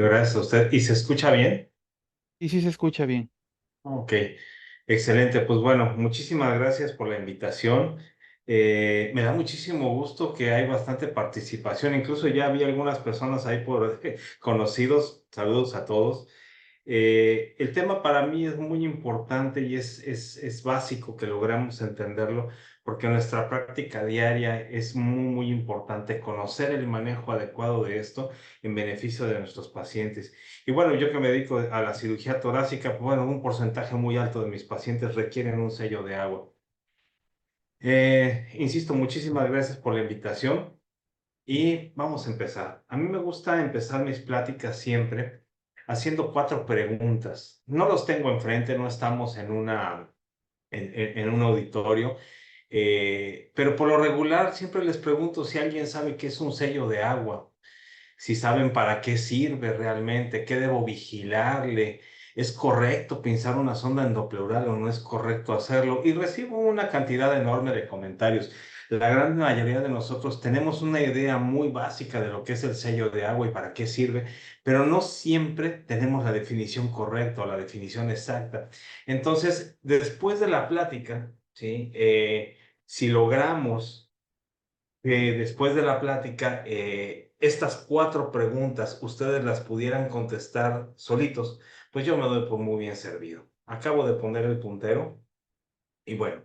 Gracias a usted. ¿Y se escucha bien? Y sí se escucha bien. Ok, excelente. Pues bueno, muchísimas gracias por la invitación. Me da muchísimo gusto que hay bastante participación. Incluso ya había algunas personas ahí por conocidos. Saludos a todos. El tema para mí es muy importante y es básico que logramos entenderlo porque nuestra práctica diaria es muy importante conocer el manejo adecuado de esto en beneficio de nuestros pacientes. Y bueno, yo que me dedico a la cirugía torácica, pues bueno, un porcentaje muy alto de mis pacientes requieren un sello de agua. Insisto, muchísimas gracias por la invitación. Y vamos a empezar. A mí me gusta empezar mis pláticas siempre haciendo cuatro preguntas. No los tengo enfrente, no estamos en un auditorio, pero por lo regular siempre les pregunto si alguien sabe qué es un sello de agua, si saben para qué sirve realmente, qué debo vigilarle, es correcto pinzar una sonda endopleural o no es correcto hacerlo. Y recibo una cantidad enorme de comentarios. La gran mayoría de nosotros tenemos una idea muy básica de lo que es el sello de agua y para qué sirve, pero no siempre tenemos la definición correcta o la definición exacta. Entonces, después de la plática, ¿sí? Si logramos después de la plática, estas cuatro preguntas ustedes las pudieran contestar solitos, pues yo me doy por muy bien servido. Acabo de poner el puntero y bueno,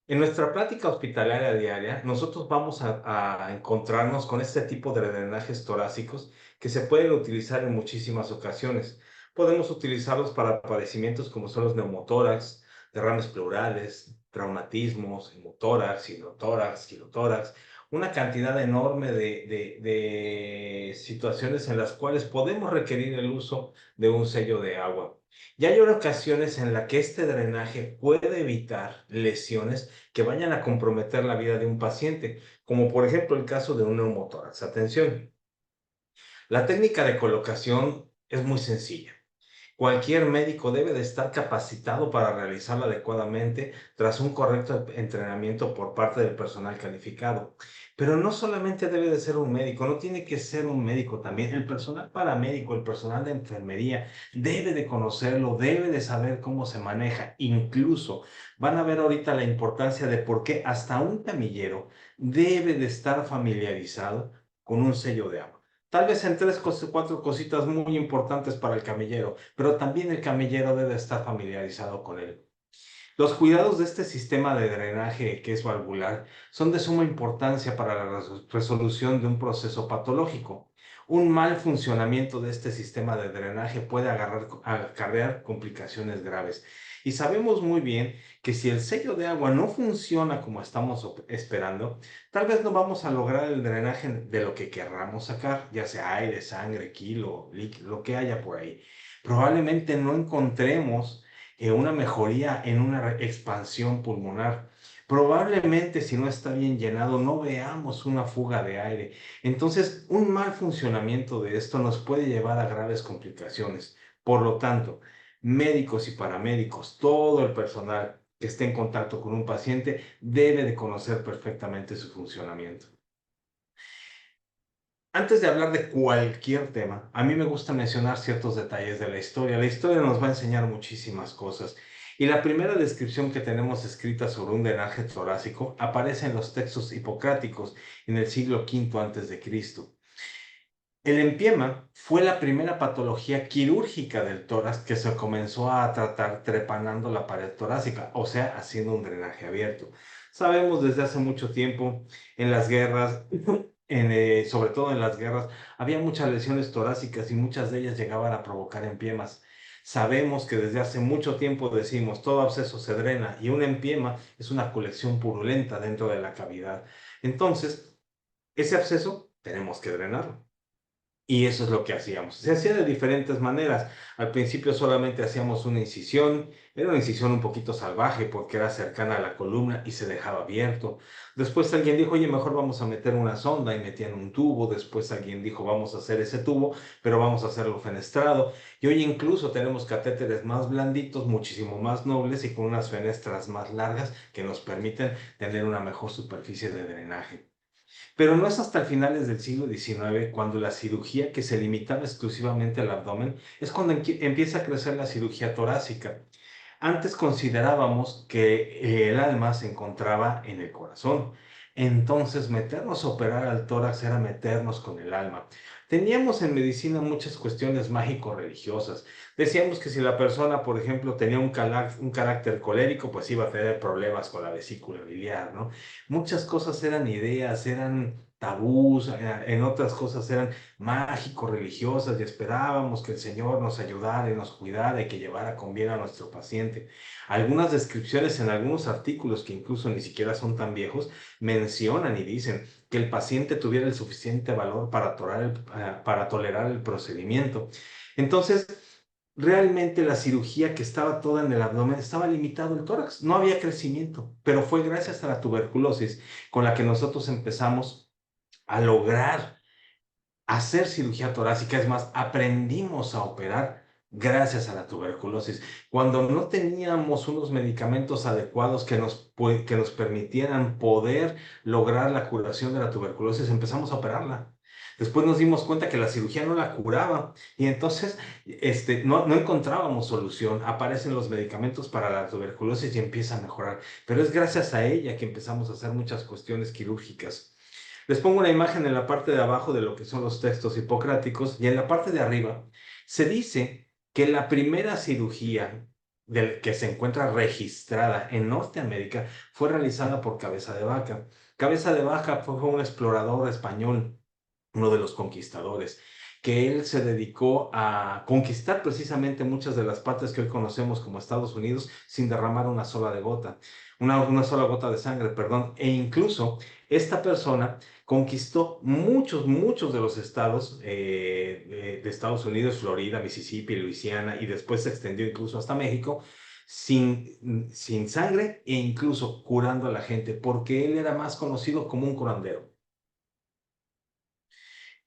en nuestra plática hospitalaria diaria, nosotros vamos a encontrarnos con este tipo de drenajes torácicos que se pueden utilizar en muchísimas ocasiones. Podemos utilizarlos para padecimientos como son los neumotórax, derrames pleurales, traumatismos, hemotórax, hidrotórax, quirotórax, una cantidad enorme de situaciones en las cuales podemos requerir el uso de un sello de agua. Y hay ocasiones en las que este drenaje puede evitar lesiones que vayan a comprometer la vida de un paciente, como por ejemplo el caso de un neumotórax. Atención, la técnica de colocación es muy sencilla. Cualquier médico debe de estar capacitado para realizarla adecuadamente tras un correcto entrenamiento por parte del personal calificado. Pero no solamente debe de ser un médico, no tiene que ser un médico también. El personal paramédico, el personal de enfermería debe de conocerlo, debe de saber cómo se maneja. Incluso van a ver ahorita la importancia de por qué hasta un camillero debe de estar familiarizado con un sello de agua. Tal vez en tres, cuatro cositas muy importantes para el camillero, pero también el camillero debe estar familiarizado con él. Los cuidados de este sistema de drenaje que es valvular son de suma importancia para la resolución de un proceso patológico. Un mal funcionamiento de este sistema de drenaje puede acarrear complicaciones graves. Y sabemos muy bien que si el sello de agua no funciona como estamos esperando, tal vez no vamos a lograr el drenaje de lo que querramos sacar, ya sea aire, sangre, kilo, líquido, lo que haya por ahí. Probablemente no encontremos una mejoría en una expansión pulmonar. Probablemente si no está bien llenado no veamos una fuga de aire. Entonces, un mal funcionamiento de esto nos puede llevar a graves complicaciones. Por lo tanto, médicos y paramédicos, todo el personal que esté en contacto con un paciente debe de conocer perfectamente su funcionamiento. Antes de hablar de cualquier tema, a mí me gusta mencionar ciertos detalles de la historia. La historia nos va a enseñar muchísimas cosas. Y la primera descripción que tenemos escrita sobre un drenaje torácico aparece en los textos hipocráticos en el siglo V antes de Cristo. El empiema fue la primera patología quirúrgica del tórax que se comenzó a tratar trepanando la pared torácica, o sea, haciendo un drenaje abierto. Sabemos desde hace mucho tiempo en las guerras, sobre todo en las guerras, había muchas lesiones torácicas y muchas de ellas llegaban a provocar empiemas. Sabemos que desde hace mucho tiempo decimos todo absceso se drena y un empiema es una colección purulenta dentro de la cavidad. Entonces, ese absceso tenemos que drenarlo. Y eso es lo que hacíamos. Se hacía de diferentes maneras. Al principio solamente hacíamos una incisión. Era una incisión un poquito salvaje porque era cercana a la columna y se dejaba abierto. Después alguien dijo, oye, mejor vamos a meter una sonda y metían un tubo. Después alguien dijo, vamos a hacer ese tubo, pero vamos a hacerlo fenestrado. Y hoy incluso tenemos catéteres más blanditos, muchísimo más nobles y con unas fenestras más largas que nos permiten tener una mejor superficie de drenaje. Pero no es hasta finales del siglo XIX cuando la cirugía que se limitaba exclusivamente al abdomen es cuando empieza a crecer la cirugía torácica. Antes considerábamos que el alma se encontraba en el corazón. Entonces, meternos a operar al tórax era meternos con el alma. Teníamos en medicina muchas cuestiones mágico-religiosas. Decíamos que si la persona, por ejemplo, tenía un carácter colérico, pues iba a tener problemas con la vesícula biliar, ¿no? Muchas cosas eran ideas, eran tabús, en otras cosas eran mágico-religiosas y esperábamos que el Señor nos ayudara y nos cuidara y que llevara con bien a nuestro paciente. Algunas descripciones en algunos artículos que incluso ni siquiera son tan viejos mencionan y dicen que el paciente tuviera el suficiente valor para tolerar el procedimiento. Entonces, realmente la cirugía que estaba toda en el abdomen estaba limitado el tórax, no había crecimiento, pero fue gracias a la tuberculosis con la que nosotros empezamos a lograr hacer cirugía torácica. Es más, aprendimos a operar gracias a la tuberculosis. Cuando no teníamos unos medicamentos adecuados que nos permitieran poder lograr la curación de la tuberculosis, empezamos a operarla. Después nos dimos cuenta que la cirugía no la curaba y entonces no encontrábamos solución. Aparecen los medicamentos para la tuberculosis y empieza a mejorar. Pero es gracias a ella que empezamos a hacer muchas cuestiones quirúrgicas. Les pongo una imagen en la parte de abajo de lo que son los textos hipocráticos y en la parte de arriba se dice que la primera cirugía que se encuentra registrada en Norteamérica fue realizada por Cabeza de Vaca. Cabeza de Vaca fue un explorador español, uno de los conquistadores, que él se dedicó a conquistar precisamente muchas de las partes que hoy conocemos como Estados Unidos sin derramar una sola gota de sangre, perdón, e incluso esta persona conquistó muchos de los estados de Estados Unidos, Florida, Mississippi, Luisiana, y después se extendió incluso hasta México, sin sangre e incluso curando a la gente, porque él era más conocido como un curandero.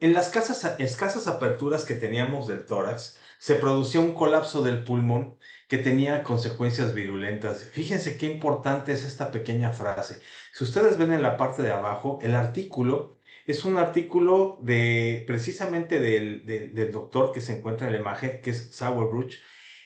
En las escasas aperturas que teníamos del tórax, se producía un colapso del pulmón que tenía consecuencias virulentas. Fíjense qué importante es esta pequeña frase. Si ustedes ven en la parte de abajo, el artículo es un artículo precisamente del doctor que se encuentra en la imagen, que es Sauerbruch.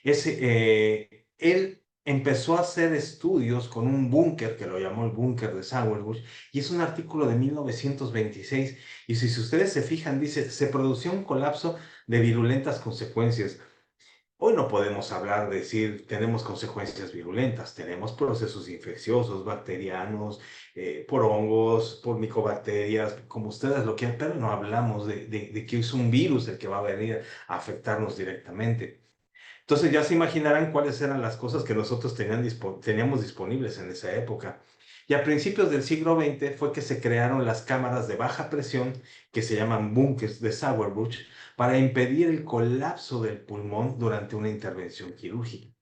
Él empezó a hacer estudios con un búnker, que lo llamó el búnker de Sauerbruch, y es un artículo de 1926. Y si ustedes se fijan, dice, se produció un colapso de virulentas consecuencias. Hoy no podemos hablar de decir tenemos consecuencias virulentas, tenemos procesos infecciosos, bacterianos, por hongos, por micobacterias, como ustedes lo quieran, pero no hablamos de que es un virus el que va a venir a afectarnos directamente. Entonces ya se imaginarán cuáles eran las cosas que nosotros teníamos disponibles en esa época. Y a principios del siglo XX fue que se crearon las cámaras de baja presión, que se llaman búnkers de Sauerbruch, para impedir el colapso del pulmón durante una intervención quirúrgica.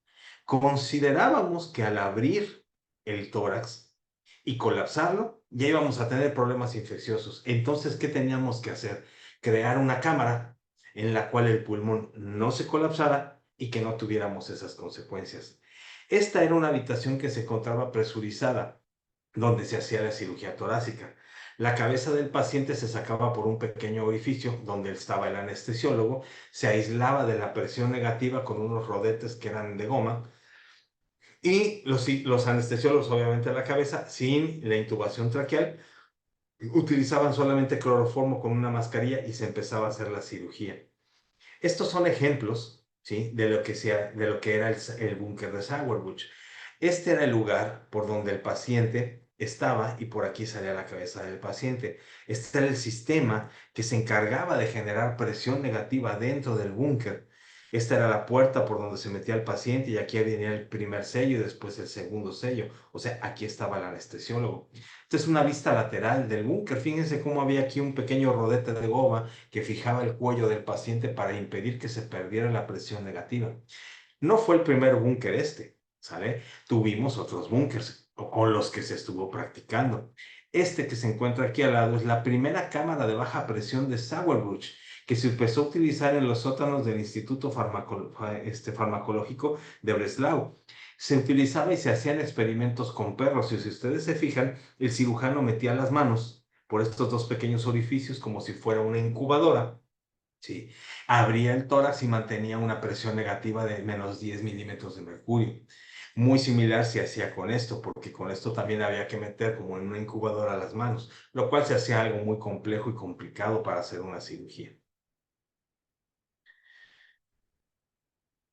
Considerábamos que al abrir el tórax y colapsarlo, ya íbamos a tener problemas infecciosos. Entonces, ¿qué teníamos que hacer? Crear una cámara en la cual el pulmón no se colapsara y que no tuviéramos esas consecuencias. Esta era una habitación que se encontraba presurizada, donde se hacía la cirugía torácica. La cabeza del paciente se sacaba por un pequeño orificio donde estaba el anestesiólogo, se aislaba de la presión negativa con unos rodetes que eran de goma y los anestesiólogos, obviamente, la cabeza, sin la intubación traqueal, utilizaban solamente cloroformo con una mascarilla y se empezaba a hacer la cirugía. Estos son ejemplos, ¿sí?, de lo que era el búnker de Sauerbruch. Este era el lugar por donde el paciente estaba y por aquí salía la cabeza del paciente. Este era el sistema que se encargaba de generar presión negativa dentro del búnker. Esta era la puerta por donde se metía el paciente y aquí venía el primer sello y después el segundo sello. O sea, aquí estaba el anestesiólogo. Esta es una vista lateral del búnker. Fíjense cómo había aquí un pequeño rodete de goma que fijaba el cuello del paciente para impedir que se perdiera la presión negativa. No fue el primer búnker ¿sale? Tuvimos otros búnkers con los que se estuvo practicando. Este que se encuentra aquí al lado es la primera cámara de baja presión de Sauerbruch, que se empezó a utilizar en los sótanos del Instituto Farmacológico de Breslau. Se utilizaba y se hacían experimentos con perros, y si ustedes se fijan, el cirujano metía las manos por estos dos pequeños orificios como si fuera una incubadora, ¿sí? Abría el tórax y mantenía una presión negativa de menos 10 milímetros de mercurio. Muy similar se hacía con esto, porque con esto también había que meter como en una incubadora las manos, lo cual se hacía algo muy complejo y complicado para hacer una cirugía.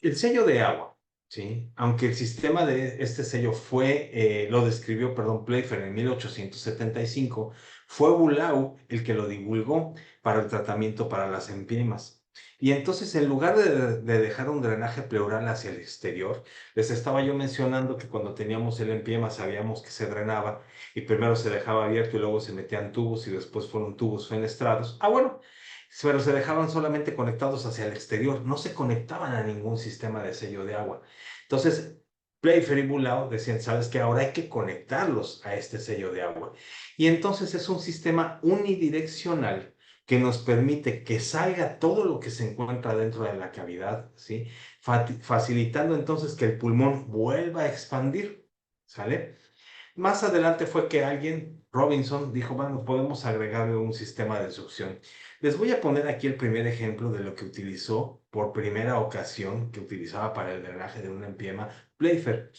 El sello de agua, ¿sí? Aunque el sistema de este sello lo describió, perdón, Playfair en 1875, fue Bulau el que lo divulgó para el tratamiento para las empimas. Y entonces, en lugar de dejar un drenaje pleural hacia el exterior, les estaba yo mencionando que cuando teníamos el empiema sabíamos que se drenaba y primero se dejaba abierto y luego se metían tubos y después fueron tubos fenestrados. Ah, bueno, pero se dejaban solamente conectados hacia el exterior, no se conectaban a ningún sistema de sello de agua. Entonces, Playfair y Bulau decían, ¿sabes qué? Ahora hay que conectarlos a este sello de agua. Y entonces es un sistema unidireccional que nos permite que salga todo lo que se encuentra dentro de la cavidad, ¿sí? Facilitando entonces que el pulmón vuelva a expandir, ¿sale? Más adelante fue que alguien, Robinson, dijo, bueno, podemos agregarle un sistema de succión. Les voy a poner aquí el primer ejemplo de lo que utilizó por primera ocasión, que utilizaba para el drenaje de una empiema, Playfair.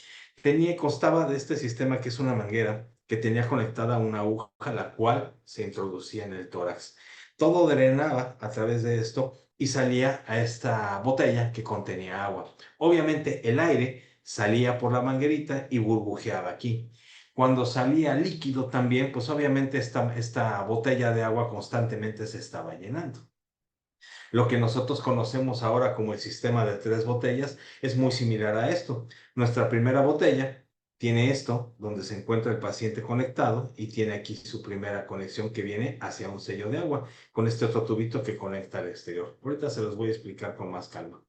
Constaba de este sistema que es una manguera que tenía conectada una aguja, la cual se introducía en el tórax. Todo drenaba a través de esto y salía a esta botella que contenía agua. Obviamente el aire salía por la manguerita y burbujeaba aquí. Cuando salía líquido también, pues obviamente esta botella de agua constantemente se estaba llenando. Lo que nosotros conocemos ahora como el sistema de tres botellas es muy similar a esto. Nuestra primera botella tiene esto, donde se encuentra el paciente conectado y tiene aquí su primera conexión que viene hacia un sello de agua, con este otro tubito que conecta al exterior. Ahorita se los voy a explicar con más calma.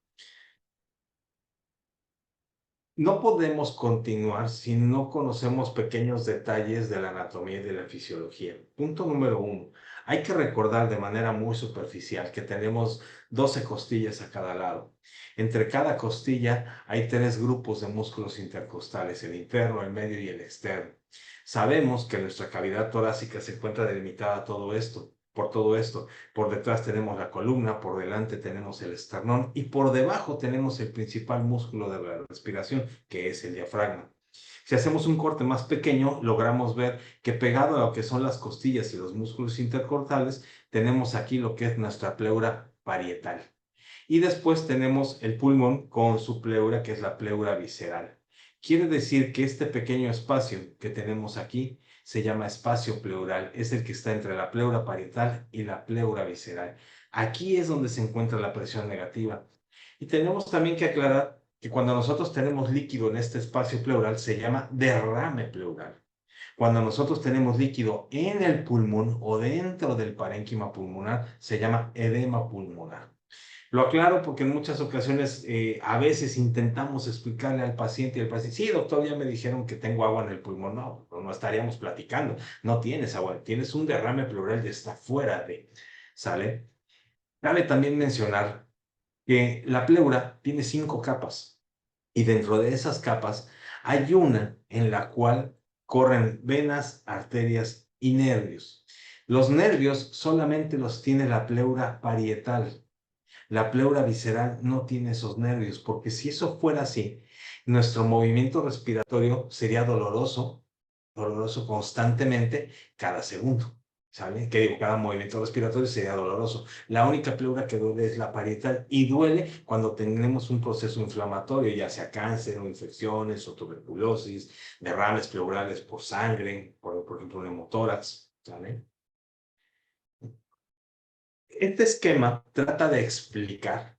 No podemos continuar si no conocemos pequeños detalles de la anatomía y de la fisiología. Punto número uno. Hay que recordar de manera muy superficial que tenemos 12 costillas a cada lado. Entre cada costilla hay tres grupos de músculos intercostales, el interno, el medio y el externo. Sabemos que nuestra cavidad torácica se encuentra delimitada por todo esto. Por detrás tenemos la columna, por delante tenemos el esternón y por debajo tenemos el principal músculo de la respiración, que es el diafragma. Si hacemos un corte más pequeño, logramos ver que pegado a lo que son las costillas y los músculos intercortales, tenemos aquí lo que es nuestra pleura parietal. Y después tenemos el pulmón con su pleura, que es la pleura visceral. Quiere decir que este pequeño espacio que tenemos aquí se llama espacio pleural, es el que está entre la pleura parietal y la pleura visceral. Aquí es donde se encuentra la presión negativa. Y tenemos también que aclarar que cuando nosotros tenemos líquido en este espacio pleural se llama derrame pleural. Cuando nosotros tenemos líquido en el pulmón o dentro del parénquima pulmonar se llama edema pulmonar. Lo aclaro porque en muchas ocasiones a veces intentamos explicarle al paciente y el paciente, sí, doctor, ya me dijeron que tengo agua en el pulmón. No, no estaríamos platicando. No tienes agua, tienes un derrame pleural y está fuera de, ¿sale? Cabe también mencionar que la pleura tiene 5 capas y dentro de esas capas hay una en la cual corren venas, arterias y nervios. Los nervios solamente los tiene la pleura parietal. La pleura visceral no tiene esos nervios, porque si eso fuera así, nuestro movimiento respiratorio sería doloroso, doloroso constantemente cada segundo. ¿Sale? Que digo, cada movimiento respiratorio sería doloroso. La única pleura que duele es la parietal y duele cuando tenemos un proceso inflamatorio, ya sea cáncer o infecciones o tuberculosis, derrames pleurales por sangre, por ejemplo, un hemotórax. ¿Sale? Este esquema trata de explicar,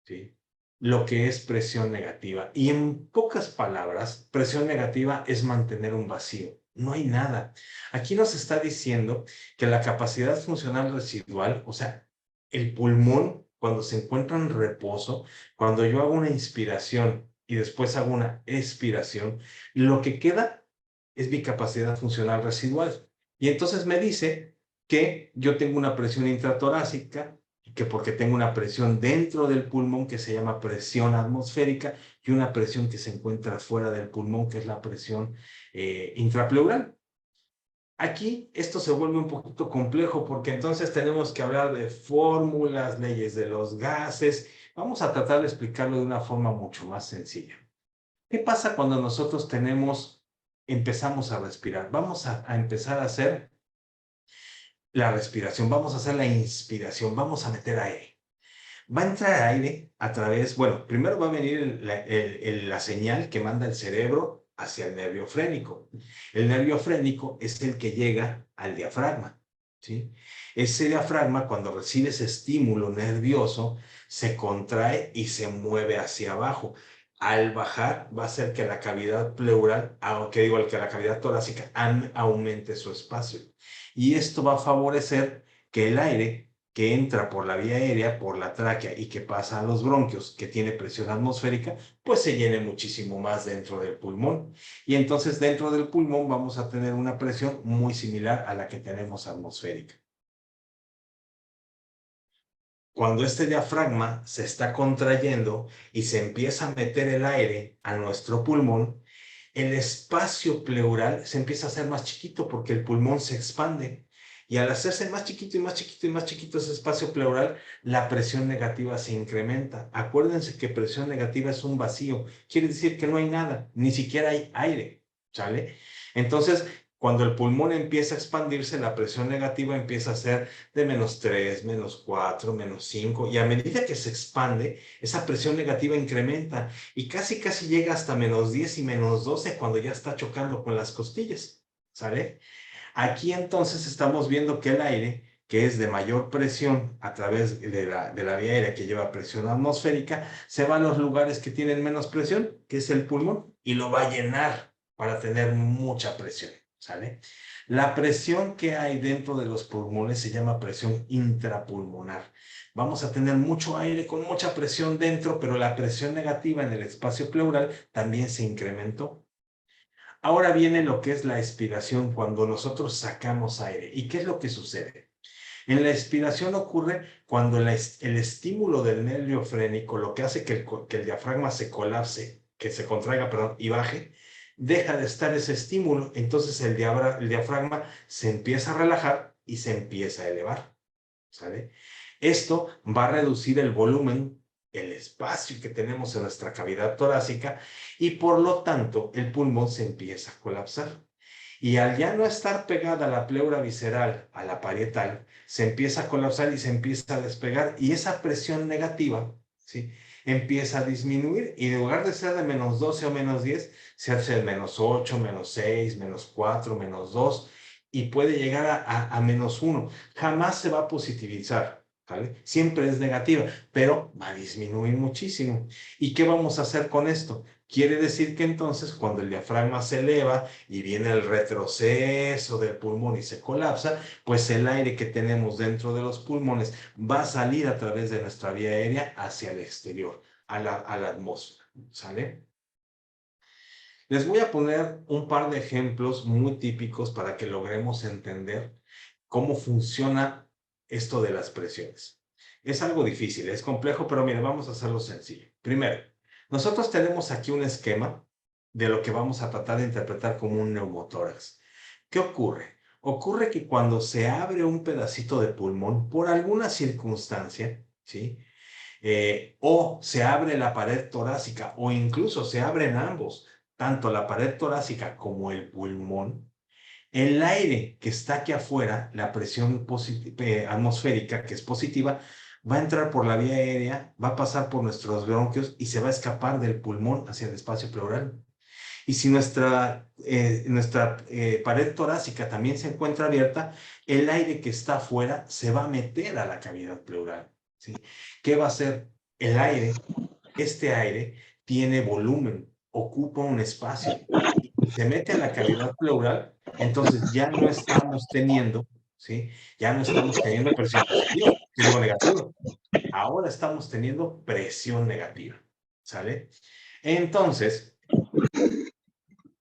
¿sí?, lo que es presión negativa. Y en pocas palabras, presión negativa es mantener un vacío. No hay nada. Aquí nos está diciendo que la capacidad funcional residual, o sea, el pulmón, cuando se encuentra en reposo, cuando yo hago una inspiración y después hago una expiración, lo que queda es mi capacidad funcional residual. Y entonces me dice que yo tengo una presión intratorácica, que porque tengo una presión dentro del pulmón que se llama presión atmosférica y una presión que se encuentra fuera del pulmón que es la presión intrapleural. Aquí esto se vuelve un poquito complejo porque entonces tenemos que hablar de fórmulas, leyes de los gases. Vamos a tratar de explicarlo de una forma mucho más sencilla. ¿Qué pasa cuando nosotros empezamos a respirar? Vamos a empezar a hacer la respiración, vamos a hacer la inspiración, vamos a meter aire. Va a entrar aire a través, bueno, primero va a venir la señal que manda el cerebro hacia el nervio frénico. El nervio frénico es el que llega al diafragma, ¿sí? Ese diafragma, cuando recibe ese estímulo nervioso, se contrae y se mueve hacia abajo. Al bajar, va a hacer que la cavidad pleural, que digo, que la cavidad torácica aumente su espacio. Y esto va a favorecer que el aire que entra por la vía aérea, por la tráquea y que pasa a los bronquios, que tiene presión atmosférica, pues se llene muchísimo más dentro del pulmón. Y entonces dentro del pulmón vamos a tener una presión muy similar a la que tenemos atmosférica. Cuando este diafragma se está contrayendo y se empieza a meter el aire a nuestro pulmón, el espacio pleural se empieza a hacer más chiquito porque el pulmón se expande. Y al hacerse más chiquito y más chiquito y más chiquito ese espacio pleural, la presión negativa se incrementa. Acuérdense que presión negativa es un vacío. Quiere decir que no hay nada, ni siquiera hay aire, ¿sale? Entonces, cuando el pulmón empieza a expandirse, la presión negativa empieza a ser de -3, -4, -5. Y a medida que se expande, esa presión negativa incrementa y casi llega hasta -10 y -12 cuando ya está chocando con las costillas, ¿sale? Aquí entonces estamos viendo que el aire, que es de mayor presión a través de la vía aérea que lleva presión atmosférica, se va a los lugares que tienen menos presión, que es el pulmón, y lo va a llenar para tener mucha presión, ¿sale? La presión que hay dentro de los pulmones se llama presión intrapulmonar. Vamos a tener mucho aire con mucha presión dentro, pero la presión negativa en el espacio pleural también se incrementó. Ahora viene lo que es la expiración cuando nosotros sacamos aire. ¿Y qué es lo que sucede? En la expiración ocurre cuando el estímulo del nervio frénico, lo que hace que el diafragma se colapse, que se contraiga, perdón, y baje, deja de estar ese estímulo. Entonces el diafragma se empieza a relajar y se empieza a elevar, ¿sale? Esto va a reducir el volumen, el espacio que tenemos en nuestra cavidad torácica y por lo tanto el pulmón se empieza a colapsar. Y al ya no estar pegada la pleura visceral a la parietal, se empieza a colapsar y se empieza a despegar y esa presión negativa, ¿sí?, empieza a disminuir y en lugar de ser de -12 o -10, se hace de -8, -6, -4, -2 y puede llegar a -1. Jamás se va a positivizar, ¿vale? Siempre es negativa, pero va a disminuir muchísimo. ¿Y qué vamos a hacer con esto? Quiere decir que entonces cuando el diafragma se eleva y viene el retroceso del pulmón y se colapsa, pues el aire que tenemos dentro de los pulmones va a salir a través de nuestra vía aérea hacia el exterior, a la atmósfera, ¿sale? Les voy a poner un par de ejemplos muy típicos para que logremos entender cómo funciona esto de las presiones. Es algo difícil, es complejo, pero mire, vamos a hacerlo sencillo. Primero, nosotros tenemos aquí un esquema de lo que vamos a tratar de interpretar como un neumotórax. ¿Qué ocurre? Ocurre que cuando se abre un pedacito de pulmón por alguna circunstancia, ¿sí?, o se abre la pared torácica o incluso se abren ambos, tanto la pared torácica como el pulmón, el aire que está aquí afuera, la presión atmosférica, que es positiva, va a entrar por la vía aérea, va a pasar por nuestros bronquios y se va a escapar del pulmón hacia el espacio pleural. Y si nuestra pared torácica también se encuentra abierta, el aire que está afuera se va a meter a la cavidad pleural, ¿sí? ¿Qué va a hacer? El aire, este aire, tiene volumen, ocupa un espacio y se mete a la cavidad pleural, entonces ya no estamos teniendo, ¿sí? Ya no estamos teniendo presión positiva, digo negativa. Ahora estamos teniendo presión negativa, ¿sale? Entonces,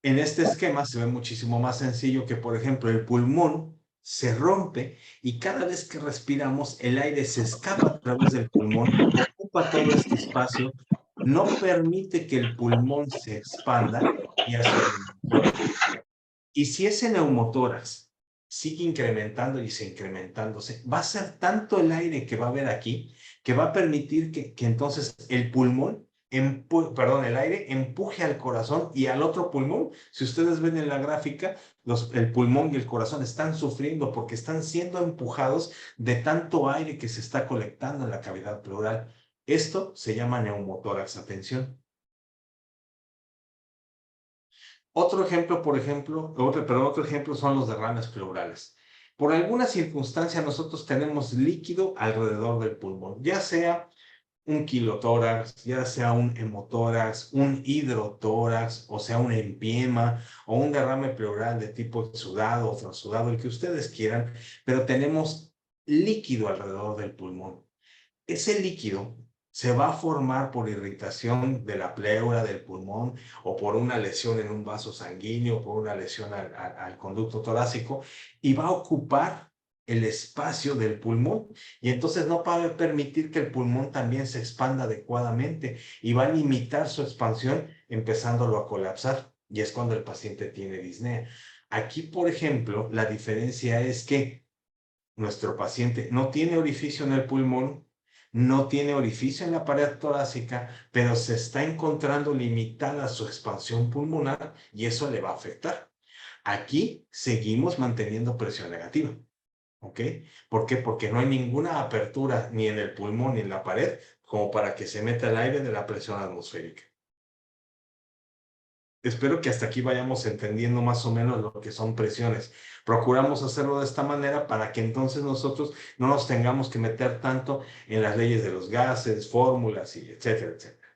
en este esquema se ve muchísimo más sencillo que, por ejemplo, el pulmón se rompe y cada vez que respiramos el aire se escapa a través del pulmón, ocupa todo este espacio, no permite que el pulmón se expanda y hace un neumotórax. Y si ese neumotórax sigue incrementando y se incrementándose. Va a ser tanto el aire que va a haber aquí que va a permitir que entonces el pulmón, el aire empuje al corazón y al otro pulmón. Si ustedes ven en la gráfica, el pulmón y el corazón están sufriendo porque están siendo empujados de tanto aire que se está colectando en la cavidad pleural. Esto se llama neumotórax. Atención. Otro ejemplo, otro ejemplo son los derrames pleurales. Por alguna circunstancia nosotros tenemos líquido alrededor del pulmón, ya sea un kilotórax, ya sea un hemotórax, un hidrotórax, o sea un empiema o un derrame pleural de tipo exudado o transudado, el que ustedes quieran, pero tenemos líquido alrededor del pulmón. Ese líquido se va a formar por irritación de la pleura del pulmón o por una lesión en un vaso sanguíneo, por una lesión al conducto torácico y va a ocupar el espacio del pulmón y entonces no va a permitir que el pulmón también se expanda adecuadamente y va a limitar su expansión empezándolo a colapsar y es cuando el paciente tiene disnea. Aquí, por ejemplo, la diferencia es que nuestro paciente no tiene orificio en el pulmón, no tiene orificio en la pared torácica, pero se está encontrando limitada su expansión pulmonar y eso le va a afectar. Aquí seguimos manteniendo presión negativa. ¿Ok? ¿Por qué? Porque no hay ninguna apertura ni en el pulmón ni en la pared como para que se meta el aire de la presión atmosférica. Espero que hasta aquí vayamos entendiendo más o menos lo que son presiones. Procuramos hacerlo de esta manera para que entonces nosotros no nos tengamos que meter tanto en las leyes de los gases, fórmulas y etcétera, etcétera.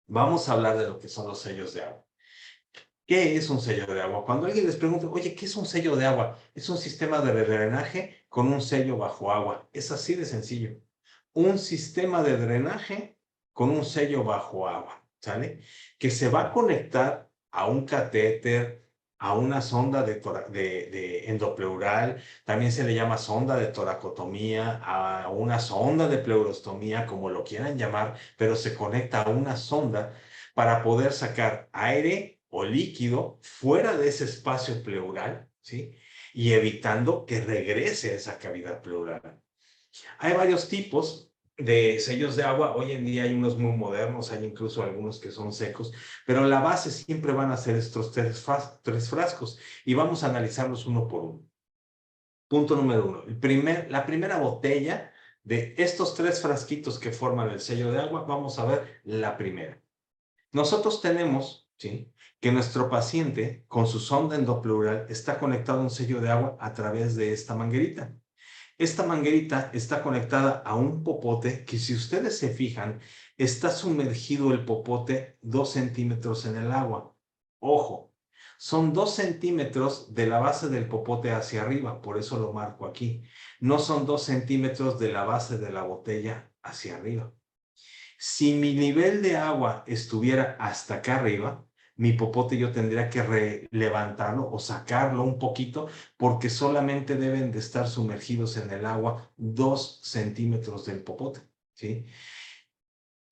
Vamos a hablar de lo que son los sellos de agua. ¿Qué es un sello de agua? Cuando alguien les pregunta, oye, ¿qué es un sello de agua? Es un sistema de drenaje con un sello bajo agua. Es así de sencillo. Un sistema de drenaje con un sello bajo agua, ¿sale? Que se va a conectar a un catéter, a una sonda de endopleural, también se le llama sonda de toracotomía, a una sonda de pleurostomía, como lo quieran llamar, pero se conecta a una sonda para poder sacar aire o líquido fuera de ese espacio pleural, ¿sí? Y evitando que regrese a esa cavidad pleural. Hay varios tipos de sellos de agua. Hoy en día hay unos muy modernos, hay incluso algunos que son secos, pero la base siempre van a ser estos tres frascos y vamos a analizarlos uno por uno. Punto número uno. La primera botella de estos tres frasquitos que forman el sello de agua, vamos a ver la primera. Nosotros tenemos, ¿sí?, que nuestro paciente con su sonda endopleural está conectado a un sello de agua a través de esta manguerita. Esta manguerita está conectada a un popote que, si ustedes se fijan, está sumergido el popote 2 centímetros en el agua. Ojo, son 2 centímetros de la base del popote hacia arriba, por eso lo marco aquí. No son 2 centímetros de la base de la botella hacia arriba. Si mi nivel de agua estuviera hasta acá arriba, mi popote yo tendría que levantarlo o sacarlo un poquito porque solamente deben de estar sumergidos en el agua 2 centímetros del popote, ¿sí?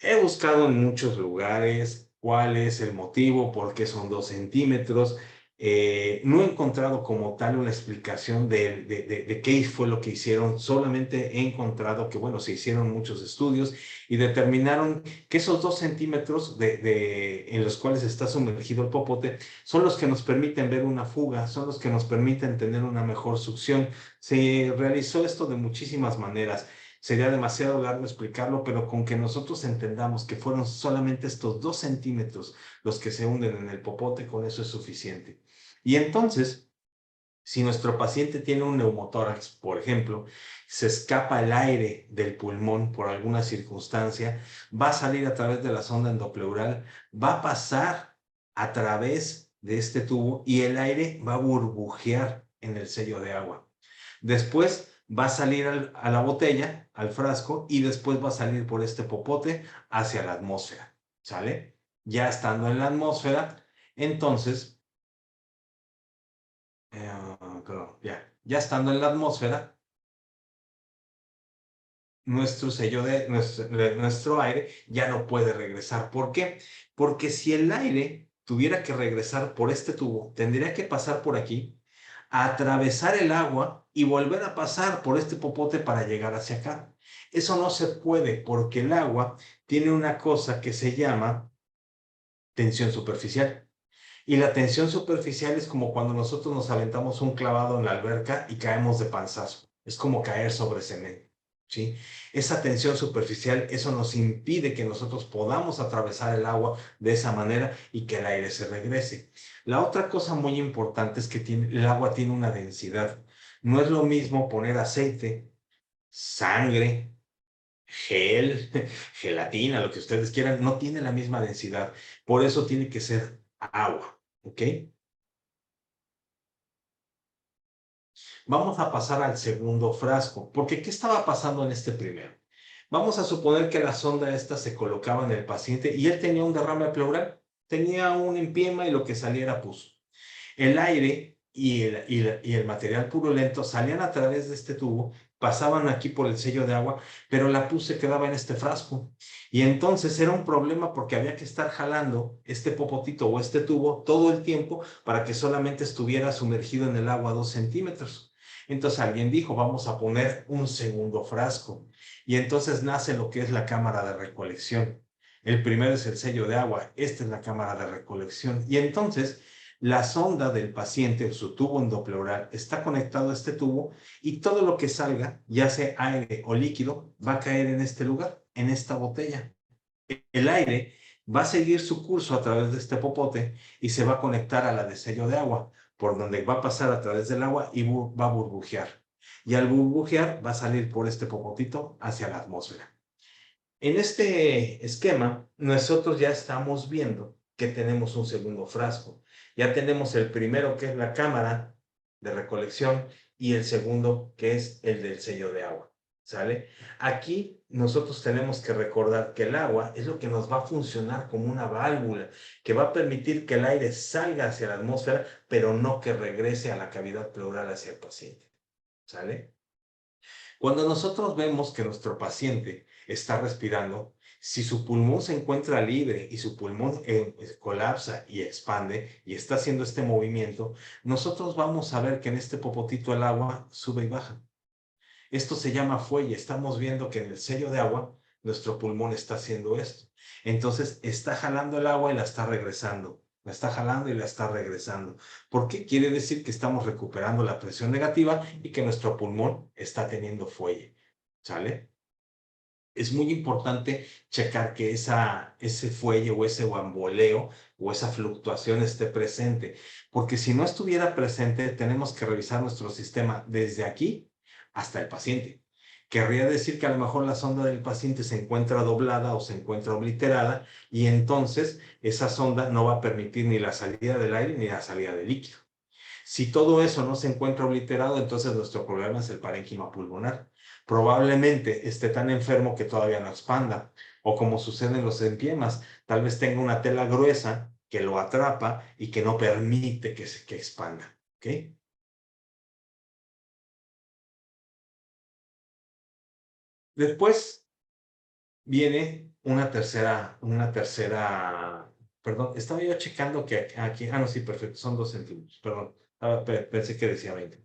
He buscado en muchos lugares cuál es el motivo, por qué son 2 centímetros. No he encontrado como tal una explicación de qué fue lo que hicieron. Solamente he encontrado que, bueno, se hicieron muchos estudios y determinaron que esos 2 centímetros en los cuales está sumergido el popote son los que nos permiten ver una fuga, son los que nos permiten tener una mejor succión. Se realizó esto de muchísimas maneras. Sería demasiado largo explicarlo, pero con que nosotros entendamos que fueron solamente estos 2 centímetros los que se hunden en el popote, con eso es suficiente. Y entonces, si nuestro paciente tiene un neumotórax, por ejemplo, se escapa el aire del pulmón por alguna circunstancia, va a salir a través de la sonda endopleural, va a pasar a través de este tubo y el aire va a burbujear en el sello de agua. Después va a salir a la botella, al frasco, y después va a salir por este popote hacia la atmósfera, ¿sale? Ya estando en la atmósfera, entonces, perdón, ya estando en la atmósfera, nuestro aire ya no puede regresar. ¿Por qué? Porque si el aire tuviera que regresar por este tubo, tendría que pasar por aquí, a atravesar el agua y volver a pasar por este popote para llegar hacia acá. Eso no se puede porque el agua tiene una cosa que se llama tensión superficial. Y la tensión superficial es como cuando nosotros nos aventamos un clavado en la alberca y caemos de panzazo. Es como caer sobre cemento, ¿sí? Esa tensión superficial, eso nos impide que nosotros podamos atravesar el agua de esa manera y que el aire se regrese. La otra cosa muy importante es que el agua tiene una densidad. No es lo mismo poner aceite, sangre, gel, gelatina, lo que ustedes quieran, no tiene la misma densidad. Por eso tiene que ser agua, ¿ok? Vamos a pasar al segundo frasco, porque ¿qué estaba pasando en este primero? Vamos a suponer que la sonda esta se colocaba en el paciente y él tenía un derrame pleural, tenía un empiema y lo que saliera pus. El aire y el material purulento salían a través de este tubo, pasaban aquí por el sello de agua, pero la pus se quedaba en este frasco. Y entonces era un problema porque había que estar jalando este popotito o este tubo todo el tiempo para que solamente estuviera sumergido en el agua 2 centímetros. Entonces alguien dijo, vamos a poner un segundo frasco. Y entonces nace lo que es la cámara de recolección. El primero es el sello de agua, esta es la cámara de recolección. Y entonces la sonda del paciente o su tubo endopleural está conectado a este tubo y todo lo que salga, ya sea aire o líquido, va a caer en este lugar, en esta botella. El aire va a seguir su curso a través de este popote y se va a conectar a la de sello de agua, por donde va a pasar a través del agua y va a burbujear. Y al burbujear va a salir por este popotito hacia la atmósfera. En este esquema, nosotros ya estamos viendo que tenemos un segundo frasco. Ya tenemos el primero, que es la cámara de recolección, y el segundo, que es el del sello de agua. ¿Sale? Aquí nosotros tenemos que recordar que el agua es lo que nos va a funcionar como una válvula, que va a permitir que el aire salga hacia la atmósfera, pero no que regrese a la cavidad pleural hacia el paciente. ¿Sale? Cuando nosotros vemos que nuestro paciente está respirando, si su pulmón se encuentra libre y su pulmón colapsa y expande y está haciendo este movimiento, nosotros vamos a ver que en este popotito el agua sube y baja. Esto se llama fuelle. Estamos viendo que en el sello de agua nuestro pulmón está haciendo esto. Entonces está jalando el agua y la está regresando. La está jalando y la está regresando. ¿Por qué? Quiere decir que estamos recuperando la presión negativa y que nuestro pulmón está teniendo fuelle. ¿Sale? Es muy importante checar que ese fuelle o ese bamboleo o esa fluctuación esté presente, porque si no estuviera presente, tenemos que revisar nuestro sistema desde aquí hasta el paciente. Querría decir que a lo mejor la sonda del paciente se encuentra doblada o se encuentra obliterada y entonces esa sonda no va a permitir ni la salida del aire ni la salida del líquido. Si todo eso no se encuentra obliterado, entonces nuestro problema es el parénquima pulmonar. Probablemente esté tan enfermo que todavía no expanda, o como sucede en los empiemas, tal vez tenga una tela gruesa que lo atrapa y que no permite que expanda. ¿Ok? Después viene perdón, estaba yo checando que aquí, no, sí, perfecto, son 2 centímetros, perdón, pensé que decía 20.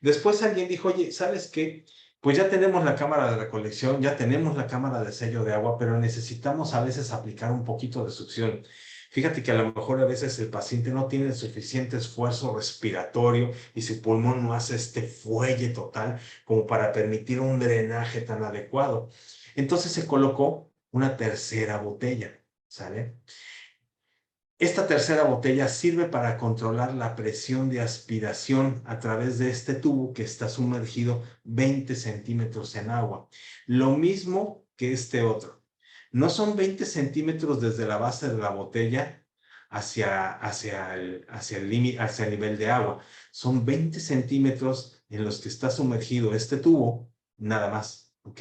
Después alguien dijo, oye, ¿sabes qué? Pues ya tenemos la cámara de recolección, ya tenemos la cámara de sello de agua, pero necesitamos a veces aplicar un poquito de succión. Fíjate que a lo mejor a veces el paciente no tiene el suficiente esfuerzo respiratorio y su pulmón no hace este fuelle total como para permitir un drenaje tan adecuado. Entonces se colocó una tercera botella, ¿sale? Esta tercera botella sirve para controlar la presión de aspiración a través de este tubo que está sumergido 20 centímetros en agua. Lo mismo que este otro. No son 20 centímetros desde la base de la botella hacia el nivel de agua. Son 20 centímetros en los que está sumergido este tubo, nada más. ¿Ok?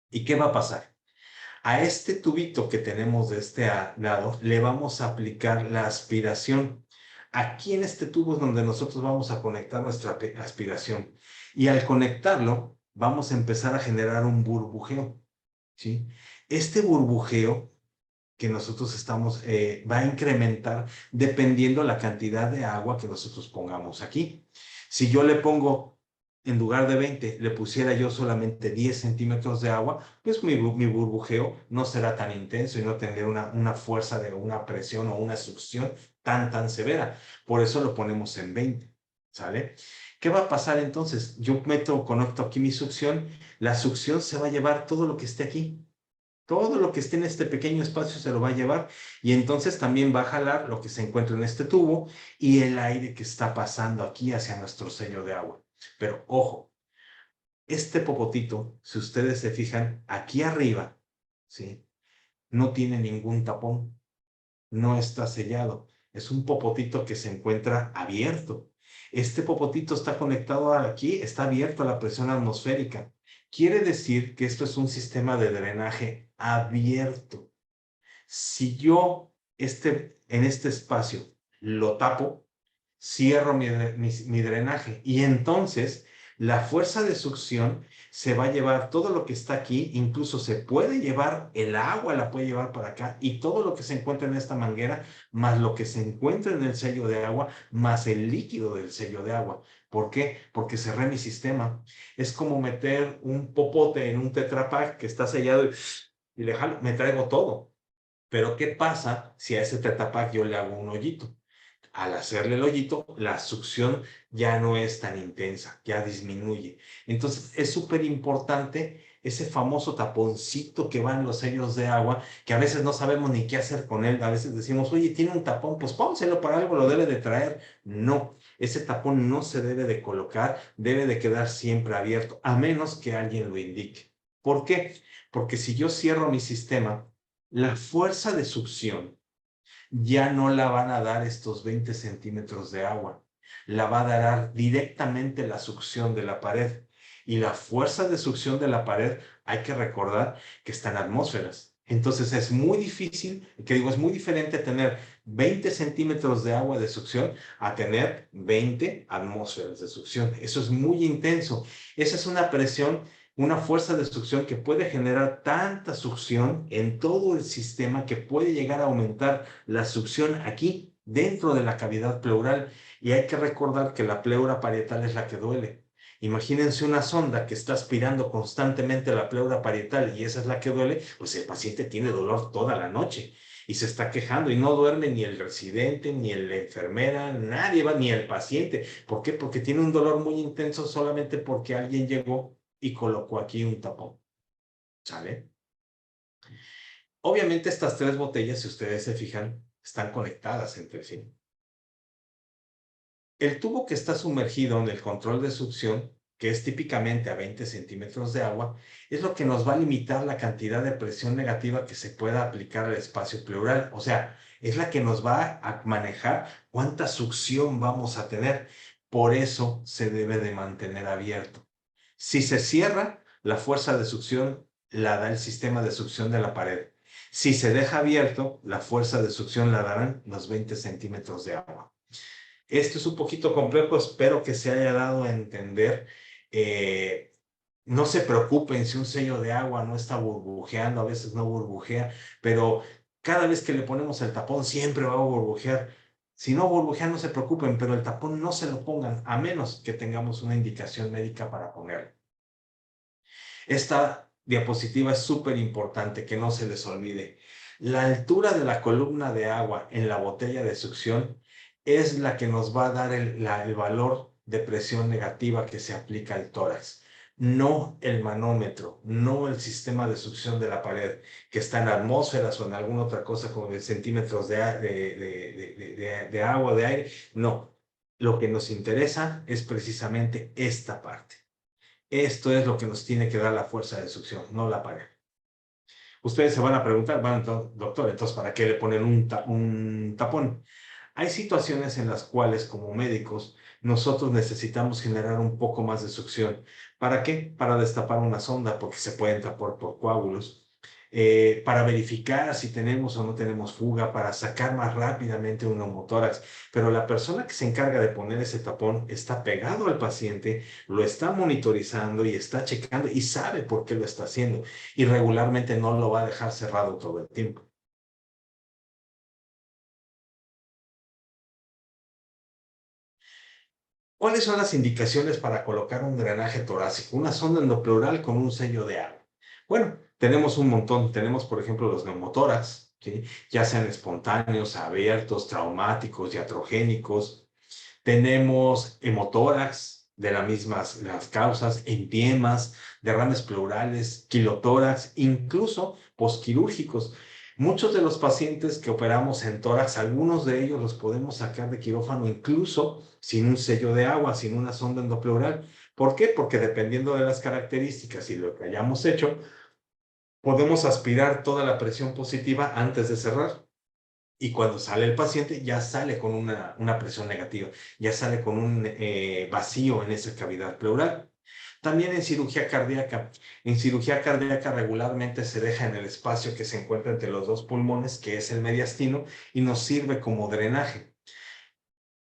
¿Y qué va a pasar? A este tubito que tenemos de este lado le vamos a aplicar la aspiración. Aquí en este tubo es donde nosotros vamos a conectar nuestra aspiración. Y al conectarlo, vamos a empezar a generar un burbujeo, ¿sí? Este burbujeo que nosotros estamos, va a incrementar dependiendo la cantidad de agua que nosotros pongamos aquí. Si yo le pongo, en lugar de 20, le pusiera yo solamente 10 centímetros de agua, pues mi burbujeo no será tan intenso y no tendrá una fuerza de una presión o una succión tan severa. Por eso lo ponemos en 20, ¿sale? ¿Qué va a pasar entonces? Yo conecto aquí mi succión, la succión se va a llevar todo lo que esté aquí. Todo lo que esté en este pequeño espacio se lo va a llevar y entonces también va a jalar lo que se encuentra en este tubo y el aire que está pasando aquí hacia nuestro sello de agua. Pero ojo, este popotito, si ustedes se fijan, aquí arriba, ¿sí? No tiene ningún tapón, no está sellado. Es un popotito que se encuentra abierto. Este popotito está conectado aquí, está abierto a la presión atmosférica. Quiere decir que esto es un sistema de drenaje abierto. Si yo en este espacio lo tapo, cierro mi drenaje y entonces la fuerza de succión se va a llevar todo lo que está aquí, incluso se puede llevar el agua, la puede llevar para acá y todo lo que se encuentra en esta manguera, más lo que se encuentra en el sello de agua, más el líquido del sello de agua. ¿Por qué? Porque cerré mi sistema. Es como meter un popote en un Tetra Pak que está sellado y le jalo, me traigo todo. Pero ¿qué pasa si a ese Tetra Pak yo le hago un hoyito? Al hacerle el hoyito, la succión ya no es tan intensa, ya disminuye. Entonces es súper importante ese famoso taponcito que va en los sellos de agua, que a veces no sabemos ni qué hacer con él. A veces decimos, oye, tiene un tapón, pues pónselo para algo, lo debe de traer. No, ese tapón no se debe de colocar, debe de quedar siempre abierto, a menos que alguien lo indique. ¿Por qué? Porque si yo cierro mi sistema, la fuerza de succión ya no la van a dar estos 20 centímetros de agua, la va a dar directamente la succión de la pared. Y la fuerza de succión de la pared, hay que recordar que está en atmósferas. Entonces es muy difícil, es muy diferente tener 20 centímetros de agua de succión a tener 20 atmósferas de succión. Eso es muy intenso. Esa es una presión, una fuerza de succión que puede generar tanta succión en todo el sistema que puede llegar a aumentar la succión aquí dentro de la cavidad pleural. Y hay que recordar que la pleura parietal es la que duele. Imagínense una sonda que está aspirando constantemente la pleura parietal y esa es la que duele, pues el paciente tiene dolor toda la noche y se está quejando y no duerme ni el residente, ni la enfermera, nadie va, ni el paciente. ¿Por qué? Porque tiene un dolor muy intenso solamente porque alguien llegó y colocó aquí un tapón. ¿Sale? Obviamente estas tres botellas, si ustedes se fijan, están conectadas entre sí. El tubo que está sumergido en el control de succión, que es típicamente a 20 centímetros de agua, es lo que nos va a limitar la cantidad de presión negativa que se pueda aplicar al espacio pleural. O sea, es la que nos va a manejar cuánta succión vamos a tener. Por eso se debe de mantener abierto. Si se cierra, la fuerza de succión la da el sistema de succión de la pared. Si se deja abierto, la fuerza de succión la darán los 20 centímetros de agua. Esto es un poquito complejo, espero que se haya dado a entender. Eh, no se preocupen si un sello de agua no está burbujeando, a veces no burbujea, pero cada vez que le ponemos el tapón siempre va a burbujear. Si no burbujea, no se preocupen, pero el tapón no se lo pongan, a menos que tengamos una indicación médica para ponerlo. Esta diapositiva es súper importante, que no se les olvide. La altura de la columna de agua en la botella de succión es la que nos va a dar el valor de presión negativa que se aplica al tórax. No el manómetro, no el sistema de succión de la pared, que está en atmósferas o en alguna otra cosa como en centímetros de agua, de aire. No, lo que nos interesa es precisamente esta parte. Esto es lo que nos tiene que dar la fuerza de succión, no la pared. Ustedes se van a preguntar, bueno, doctor, entonces, ¿para qué le ponen un tapón? Hay situaciones en las cuales, como médicos, nosotros necesitamos generar un poco más de succión. ¿Para qué? Para destapar una sonda, porque se pueden tapar por coágulos. Para verificar si tenemos o no tenemos fuga, para sacar más rápidamente un neumotórax. Pero la persona que se encarga de poner ese tapón está pegado al paciente, lo está monitorizando y está checando y sabe por qué lo está haciendo. Y regularmente no lo va a dejar cerrado todo el tiempo. ¿Cuáles son las indicaciones para colocar un drenaje torácico? Una sonda endopleural con un sello de agua. Bueno, tenemos un montón. Tenemos, por ejemplo, los neumotórax, ¿sí? Ya sean espontáneos, abiertos, traumáticos, iatrogénicos. Tenemos hemotórax de las mismas las causas, empiemas, derrames pleurales, quilotórax, incluso posquirúrgicos. Muchos de los pacientes que operamos en tórax, algunos de ellos los podemos sacar de quirófano incluso sin un sello de agua, sin una sonda endopleural. ¿Por qué? Porque dependiendo de las características y lo que hayamos hecho, podemos aspirar toda la presión positiva antes de cerrar. Y cuando sale el paciente, ya sale con una presión negativa, ya sale con un vacío en esa cavidad pleural. También en cirugía cardíaca regularmente se deja en el espacio que se encuentra entre los dos pulmones, que es el mediastino, y nos sirve como drenaje.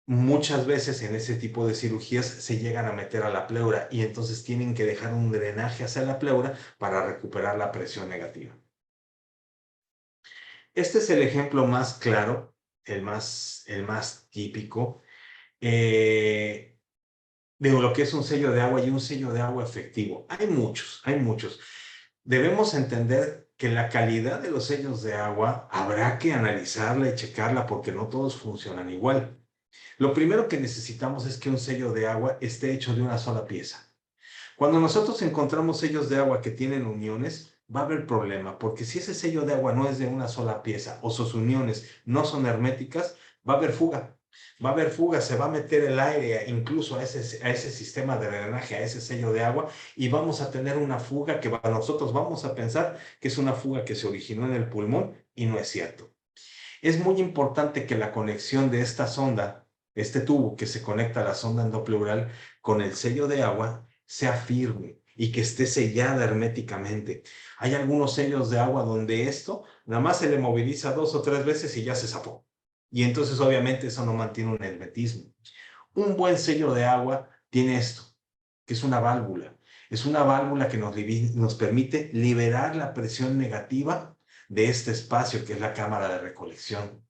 Muchas veces en ese tipo de cirugías se llegan a meter a la pleura y entonces tienen que dejar un drenaje hacia la pleura para recuperar la presión negativa. Este es el ejemplo más claro, el más típico de lo que es un sello de agua y un sello de agua efectivo. Hay muchos, hay muchos. Debemos entender que la calidad de los sellos de agua habrá que analizarla y checarla porque no todos funcionan igual. Lo primero que necesitamos es que un sello de agua esté hecho de una sola pieza. Cuando nosotros encontramos sellos de agua que tienen uniones, va a haber problema, porque si ese sello de agua no es de una sola pieza o sus uniones no son herméticas, va a haber fuga. Va a haber fuga, se va a meter el aire incluso a ese sistema de drenaje, a ese sello de agua, y vamos a tener una fuga que nosotros vamos a pensar que es una fuga que se originó en el pulmón y no es cierto. Es muy importante que la conexión de esta sonda, este tubo que se conecta a la sonda endopleural con el sello de agua, sea firme y que esté sellada herméticamente. Hay algunos sellos de agua donde esto nada más se le moviliza 2 o 3 veces y ya se zapó. Y entonces obviamente eso no mantiene un hermetismo. Un buen sello de agua tiene esto, que es una válvula. Es una válvula que nos permite liberar la presión negativa de este espacio que es la cámara de recolección.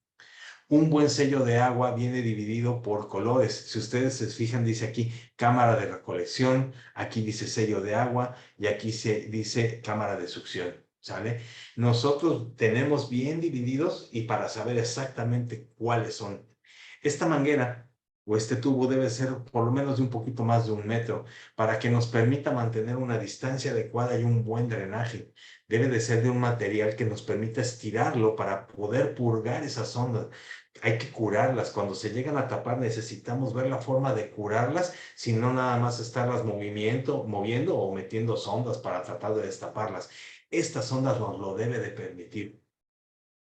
Un buen sello de agua viene dividido por colores. Si ustedes se fijan, dice aquí cámara de recolección, aquí dice sello de agua y aquí se dice cámara de succión. ¿Sale? Nosotros tenemos bien divididos y para saber exactamente cuáles son. Esta manguera o este tubo debe ser por lo menos de un poquito más de 1 metro para que nos permita mantener una distancia adecuada y un buen drenaje. Debe de ser de un material que nos permita estirarlo para poder purgar esas ondas. Hay que curarlas. Cuando se llegan a tapar, necesitamos ver la forma de curarlas, si no nada más estarlas moviendo o metiendo sondas para tratar de destaparlas. Estas sondas nos lo debe de permitir.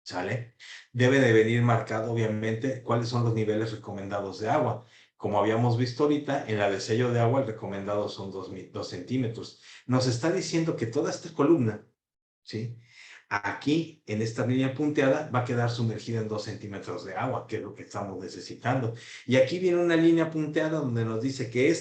¿Sale? Debe de venir marcado, obviamente, cuáles son los niveles recomendados de agua. Como habíamos visto ahorita, en la de sello de agua, el recomendado son 2 centímetros. Nos está diciendo que toda esta columna, ¿sí? Aquí, en esta línea punteada, va a quedar sumergida en 2 centímetros de agua, que es lo que estamos necesitando. Y aquí viene una línea punteada donde nos dice que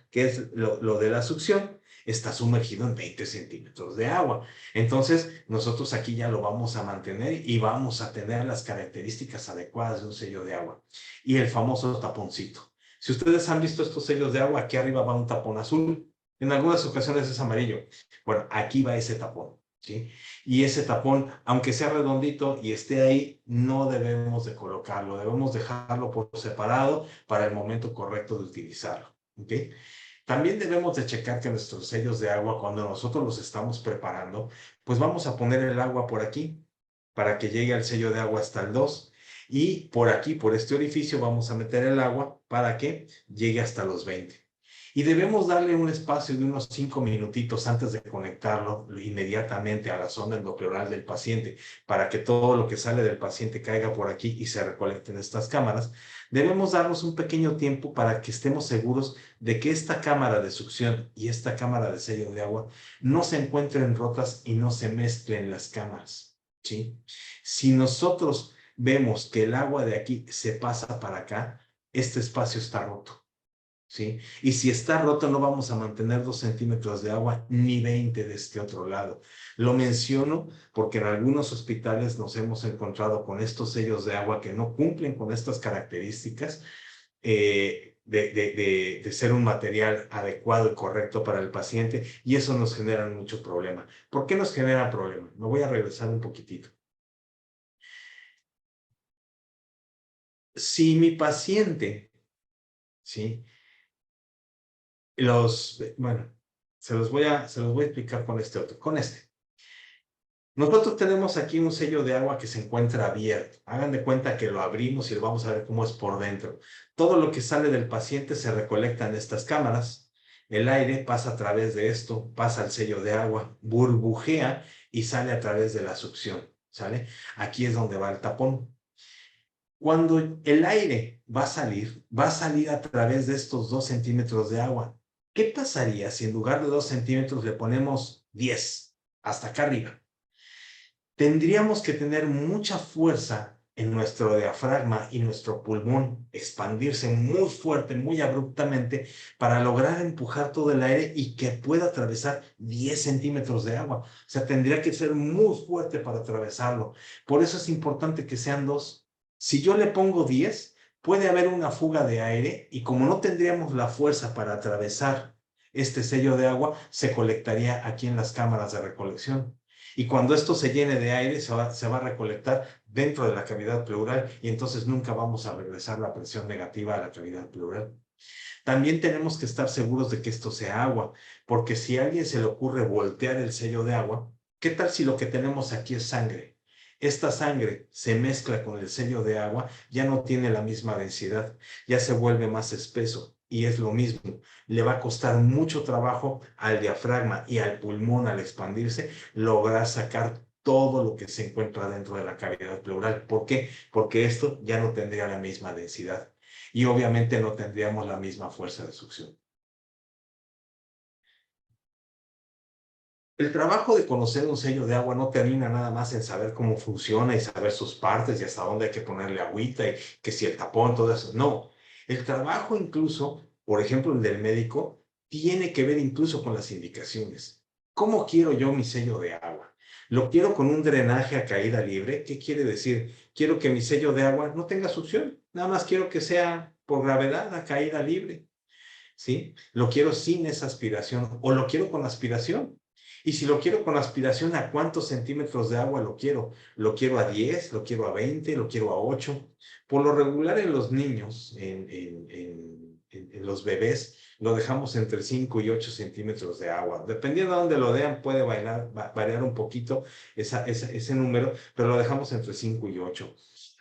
que es lo de la succión, está sumergido en 20 centímetros de agua. Entonces, nosotros aquí ya lo vamos a mantener y vamos a tener las características adecuadas de un sello de agua. Y el famoso taponcito. Si ustedes han visto estos sellos de agua, aquí arriba va un tapón azul. En algunas ocasiones es amarillo. Bueno, aquí va ese tapón. ¿Sí? Y ese tapón, aunque sea redondito y esté ahí, no debemos de colocarlo, debemos dejarlo por separado para el momento correcto de utilizarlo. ¿Ok? También debemos de checar que nuestros sellos de agua, cuando nosotros los estamos preparando, pues vamos a poner el agua por aquí para que llegue al sello de agua hasta el 2. Y por aquí, por este orificio, vamos a meter el agua para que llegue hasta los 20. Y debemos darle un espacio de unos 5 minutitos antes de conectarlo inmediatamente a la sonda endopleural del paciente para que todo lo que sale del paciente caiga por aquí y se recolecte en estas cámaras. Debemos darnos un pequeño tiempo para que estemos seguros de que esta cámara de succión y esta cámara de sello de agua no se encuentren rotas y no se mezclen las cámaras, ¿sí? Si nosotros vemos que el agua de aquí se pasa para acá, este espacio está roto. ¿Sí? Y si está roto, no vamos a mantener 2 centímetros de agua ni 20 de este otro lado. Lo menciono porque en algunos hospitales nos hemos encontrado con estos sellos de agua que no cumplen con estas características de ser un material adecuado y correcto para el paciente, y eso nos genera mucho problema. ¿Por qué nos genera problema? Me voy a regresar un poquitito. Si mi paciente, ¿sí? Bueno, se los voy a explicar con este otro, con este. Nosotros tenemos aquí un sello de agua que se encuentra abierto. Hagan de cuenta que lo abrimos y lo vamos a ver cómo es por dentro. Todo lo que sale del paciente se recolecta en estas cámaras. El aire pasa a través de esto, pasa al sello de agua, burbujea y sale a través de la succión. ¿Sale? Aquí es donde va el tapón. Cuando el aire va a salir a través de estos 2 centímetros de agua. ¿Qué pasaría si en lugar de 2 centímetros le ponemos 10 hasta acá arriba? Tendríamos que tener mucha fuerza en nuestro diafragma y nuestro pulmón, expandirse muy fuerte, muy abruptamente, para lograr empujar todo el aire y que pueda atravesar 10 centímetros de agua. O sea, tendría que ser muy fuerte para atravesarlo. Por eso es importante que sean 2. Si yo le pongo 10, puede haber una fuga de aire y como no tendríamos la fuerza para atravesar este sello de agua, se colectaría aquí en las cámaras de recolección. Y cuando esto se llene de aire, se va a recolectar dentro de la cavidad pleural y entonces nunca vamos a regresar la presión negativa a la cavidad pleural. También tenemos que estar seguros de que esto sea agua, porque si a alguien se le ocurre voltear el sello de agua, ¿qué tal si lo que tenemos aquí es sangre? Esta sangre se mezcla con el sello de agua, ya no tiene la misma densidad, ya se vuelve más espeso y es lo mismo. Le va a costar mucho trabajo al diafragma y al pulmón al expandirse lograr sacar todo lo que se encuentra dentro de la cavidad pleural. ¿Por qué? Porque esto ya no tendría la misma densidad y obviamente no tendríamos la misma fuerza de succión. El trabajo de conocer un sello de agua no termina nada más en saber cómo funciona y saber sus partes y hasta dónde hay que ponerle agüita y que si el tapón, todo eso. No, el trabajo incluso, por ejemplo, el del médico, tiene que ver incluso con las indicaciones. ¿Cómo quiero yo mi sello de agua? ¿Lo quiero con un drenaje a caída libre? ¿Qué quiere decir? Quiero que mi sello de agua no tenga succión, nada más quiero que sea por gravedad a caída libre. ¿Sí? Lo quiero sin esa aspiración o lo quiero con aspiración. Y si lo quiero con aspiración, ¿a cuántos centímetros de agua lo quiero? ¿Lo quiero a 10? ¿Lo quiero a 20? ¿Lo quiero a 8? Por lo regular en los niños, en los bebés, lo dejamos entre 5 y 8 centímetros de agua. Dependiendo de dónde lo vean, puede variar un poquito ese número, pero lo dejamos entre 5 y 8.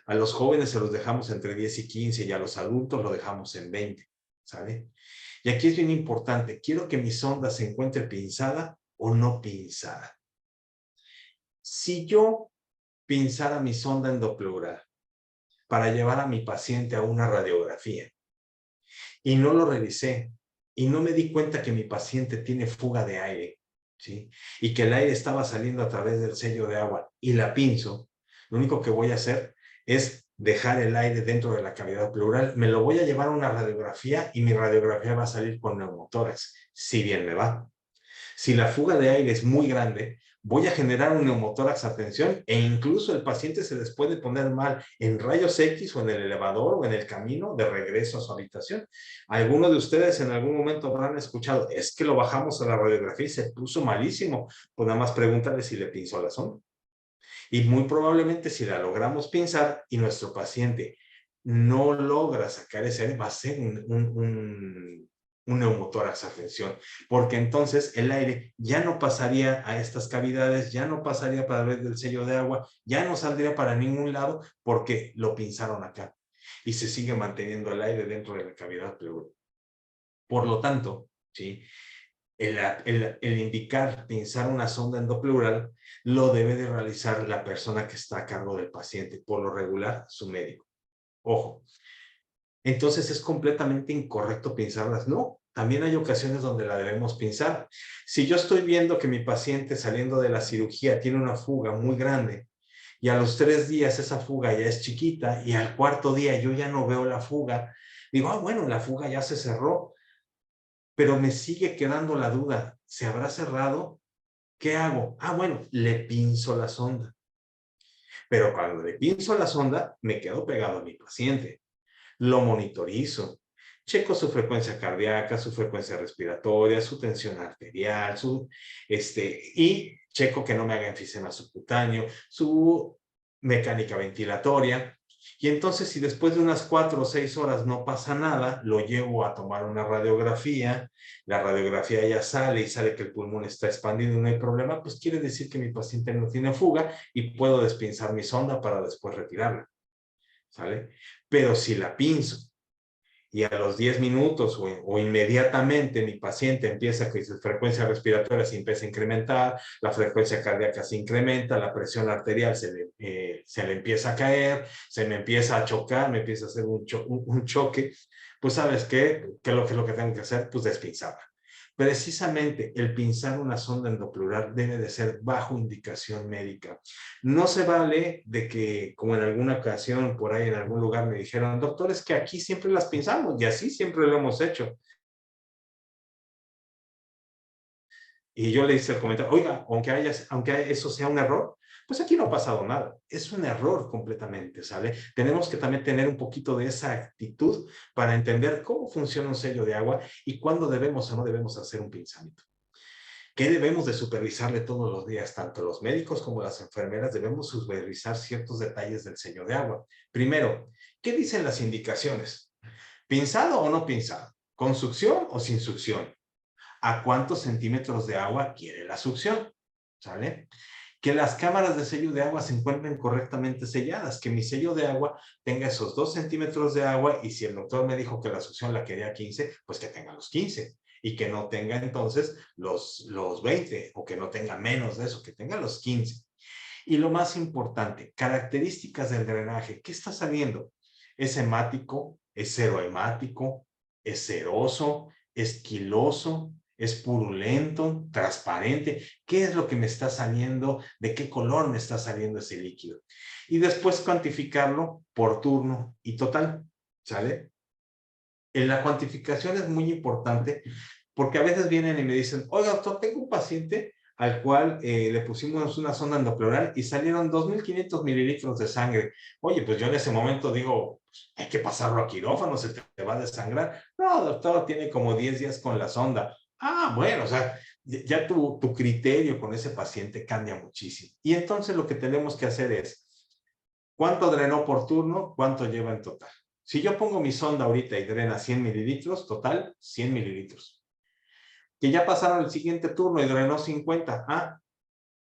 A los jóvenes se los dejamos entre 10 y 15 y a los adultos lo dejamos en 20. ¿Sale? Y aquí es bien importante, quiero que mi sonda se encuentre pinzada o no pinzada. Si yo pinzara mi sonda endopleural para llevar a mi paciente a una radiografía y no lo revisé y no me di cuenta que mi paciente tiene fuga de aire, ¿sí? Y que el aire estaba saliendo a través del sello de agua y la pinzo, lo único que voy a hacer es dejar el aire dentro de la cavidad pleural. Me lo voy a llevar a una radiografía y mi radiografía va a salir con neumotórax, si bien me va. Si la fuga de aire es muy grande, voy a generar un neumotórax a tensión e incluso el paciente se les puede poner mal en rayos X o en el elevador o en el camino de regreso a su habitación. Algunos de ustedes en algún momento habrán escuchado, es que lo bajamos a la radiografía y se puso malísimo. Pues nada más pregúntale si le pinzó la sonda. Y muy probablemente si la logramos pinzar y nuestro paciente no logra sacar ese aire, va a ser un neumotórax a tensión, porque entonces el aire ya no pasaría a estas cavidades, ya no pasaría para través del sello de agua, ya no saldría para ningún lado porque lo pinzaron acá y se sigue manteniendo el aire dentro de la cavidad pleural. Por lo tanto, ¿sí? El indicar pinzar una sonda endopleural lo debe de realizar la persona que está a cargo del paciente, por lo regular su médico. Ojo, entonces es completamente incorrecto pinzarlas. No, también hay ocasiones donde la debemos pinzar. Si yo estoy viendo que mi paciente saliendo de la cirugía tiene una fuga muy grande y a los 3 días esa fuga ya es chiquita y al cuarto día yo ya no veo la fuga, digo, bueno, la fuga ya se cerró, pero me sigue quedando la duda, ¿se habrá cerrado? ¿Qué hago? Bueno, le pinzo la sonda. Pero cuando le pinzo la sonda, me quedo pegado a mi paciente. Lo monitorizo. Checo su frecuencia cardíaca, su frecuencia respiratoria, su tensión arterial, y checo que no me haga enfisema subcutáneo, su mecánica ventilatoria. Y entonces, si después de unas 4 o 6 horas no pasa nada, lo llevo a tomar una radiografía, la radiografía ya sale y sale que el pulmón está expandido y no hay problema, pues quiere decir que mi paciente no tiene fuga y puedo despinzar mi sonda para después retirarla, ¿sale? Pero si la pinzo y a los 10 minutos o inmediatamente mi paciente empieza que su frecuencia respiratoria se empieza a incrementar, la frecuencia cardíaca se incrementa, la presión arterial se le empieza a caer, se me empieza a chocar, me empieza a hacer un choque, pues ¿sabes qué? ¿Qué es lo que tengo que hacer? Pues despinzarla. Precisamente el pinzar una sonda endopleural debe de ser bajo indicación médica. No se vale de que, como en alguna ocasión por ahí en algún lugar me dijeron, doctor, es que aquí siempre las pinzamos y así siempre lo hemos hecho. Y yo le hice el comentario, oiga, aunque eso sea un error, pues aquí no ha pasado nada. Es un error completamente, ¿sale? Tenemos que también tener un poquito de esa actitud para entender cómo funciona un sello de agua y cuándo debemos o no debemos hacer un pinzamiento. ¿Qué debemos de supervisarle todos los días? Tanto los médicos como las enfermeras debemos supervisar ciertos detalles del sello de agua. Primero, ¿qué dicen las indicaciones? ¿Pinzado o no pinzado? ¿Con succión o sin succión? ¿A cuántos centímetros de agua quiere la succión? ¿Sale? Que las cámaras de sello de agua se encuentren correctamente selladas, que mi sello de agua tenga esos 2 centímetros de agua y si el doctor me dijo que la succión la quería 15, pues que tenga los 15 y que no tenga entonces los 20 o que no tenga menos de eso, que tenga los 15. Y lo más importante, características del drenaje. ¿Qué está saliendo? ¿Es hemático? ¿Es cero hemático? ¿Es ceroso? ¿Es quiloso? ¿Es purulento? ¿Transparente? ¿Qué es lo que me está saliendo? ¿De qué color me está saliendo ese líquido? Y después cuantificarlo por turno y total, ¿sale? En la cuantificación es muy importante porque a veces vienen y me dicen, oiga, doctor, tengo un paciente al cual le pusimos una sonda endopleural y salieron 2.500 mililitros de sangre. Oye, pues yo en ese momento digo, pues, hay que pasarlo a quirófano, se te va a desangrar. No, doctor, tiene como 10 días con la sonda. Ah, bueno, o sea, ya tu criterio con ese paciente cambia muchísimo. Y entonces lo que tenemos que hacer es, ¿cuánto drenó por turno? ¿Cuánto lleva en total? Si yo pongo mi sonda ahorita y drena 100 mililitros, total, 100 mililitros. Que ya pasaron el siguiente turno y drenó 50. Ah,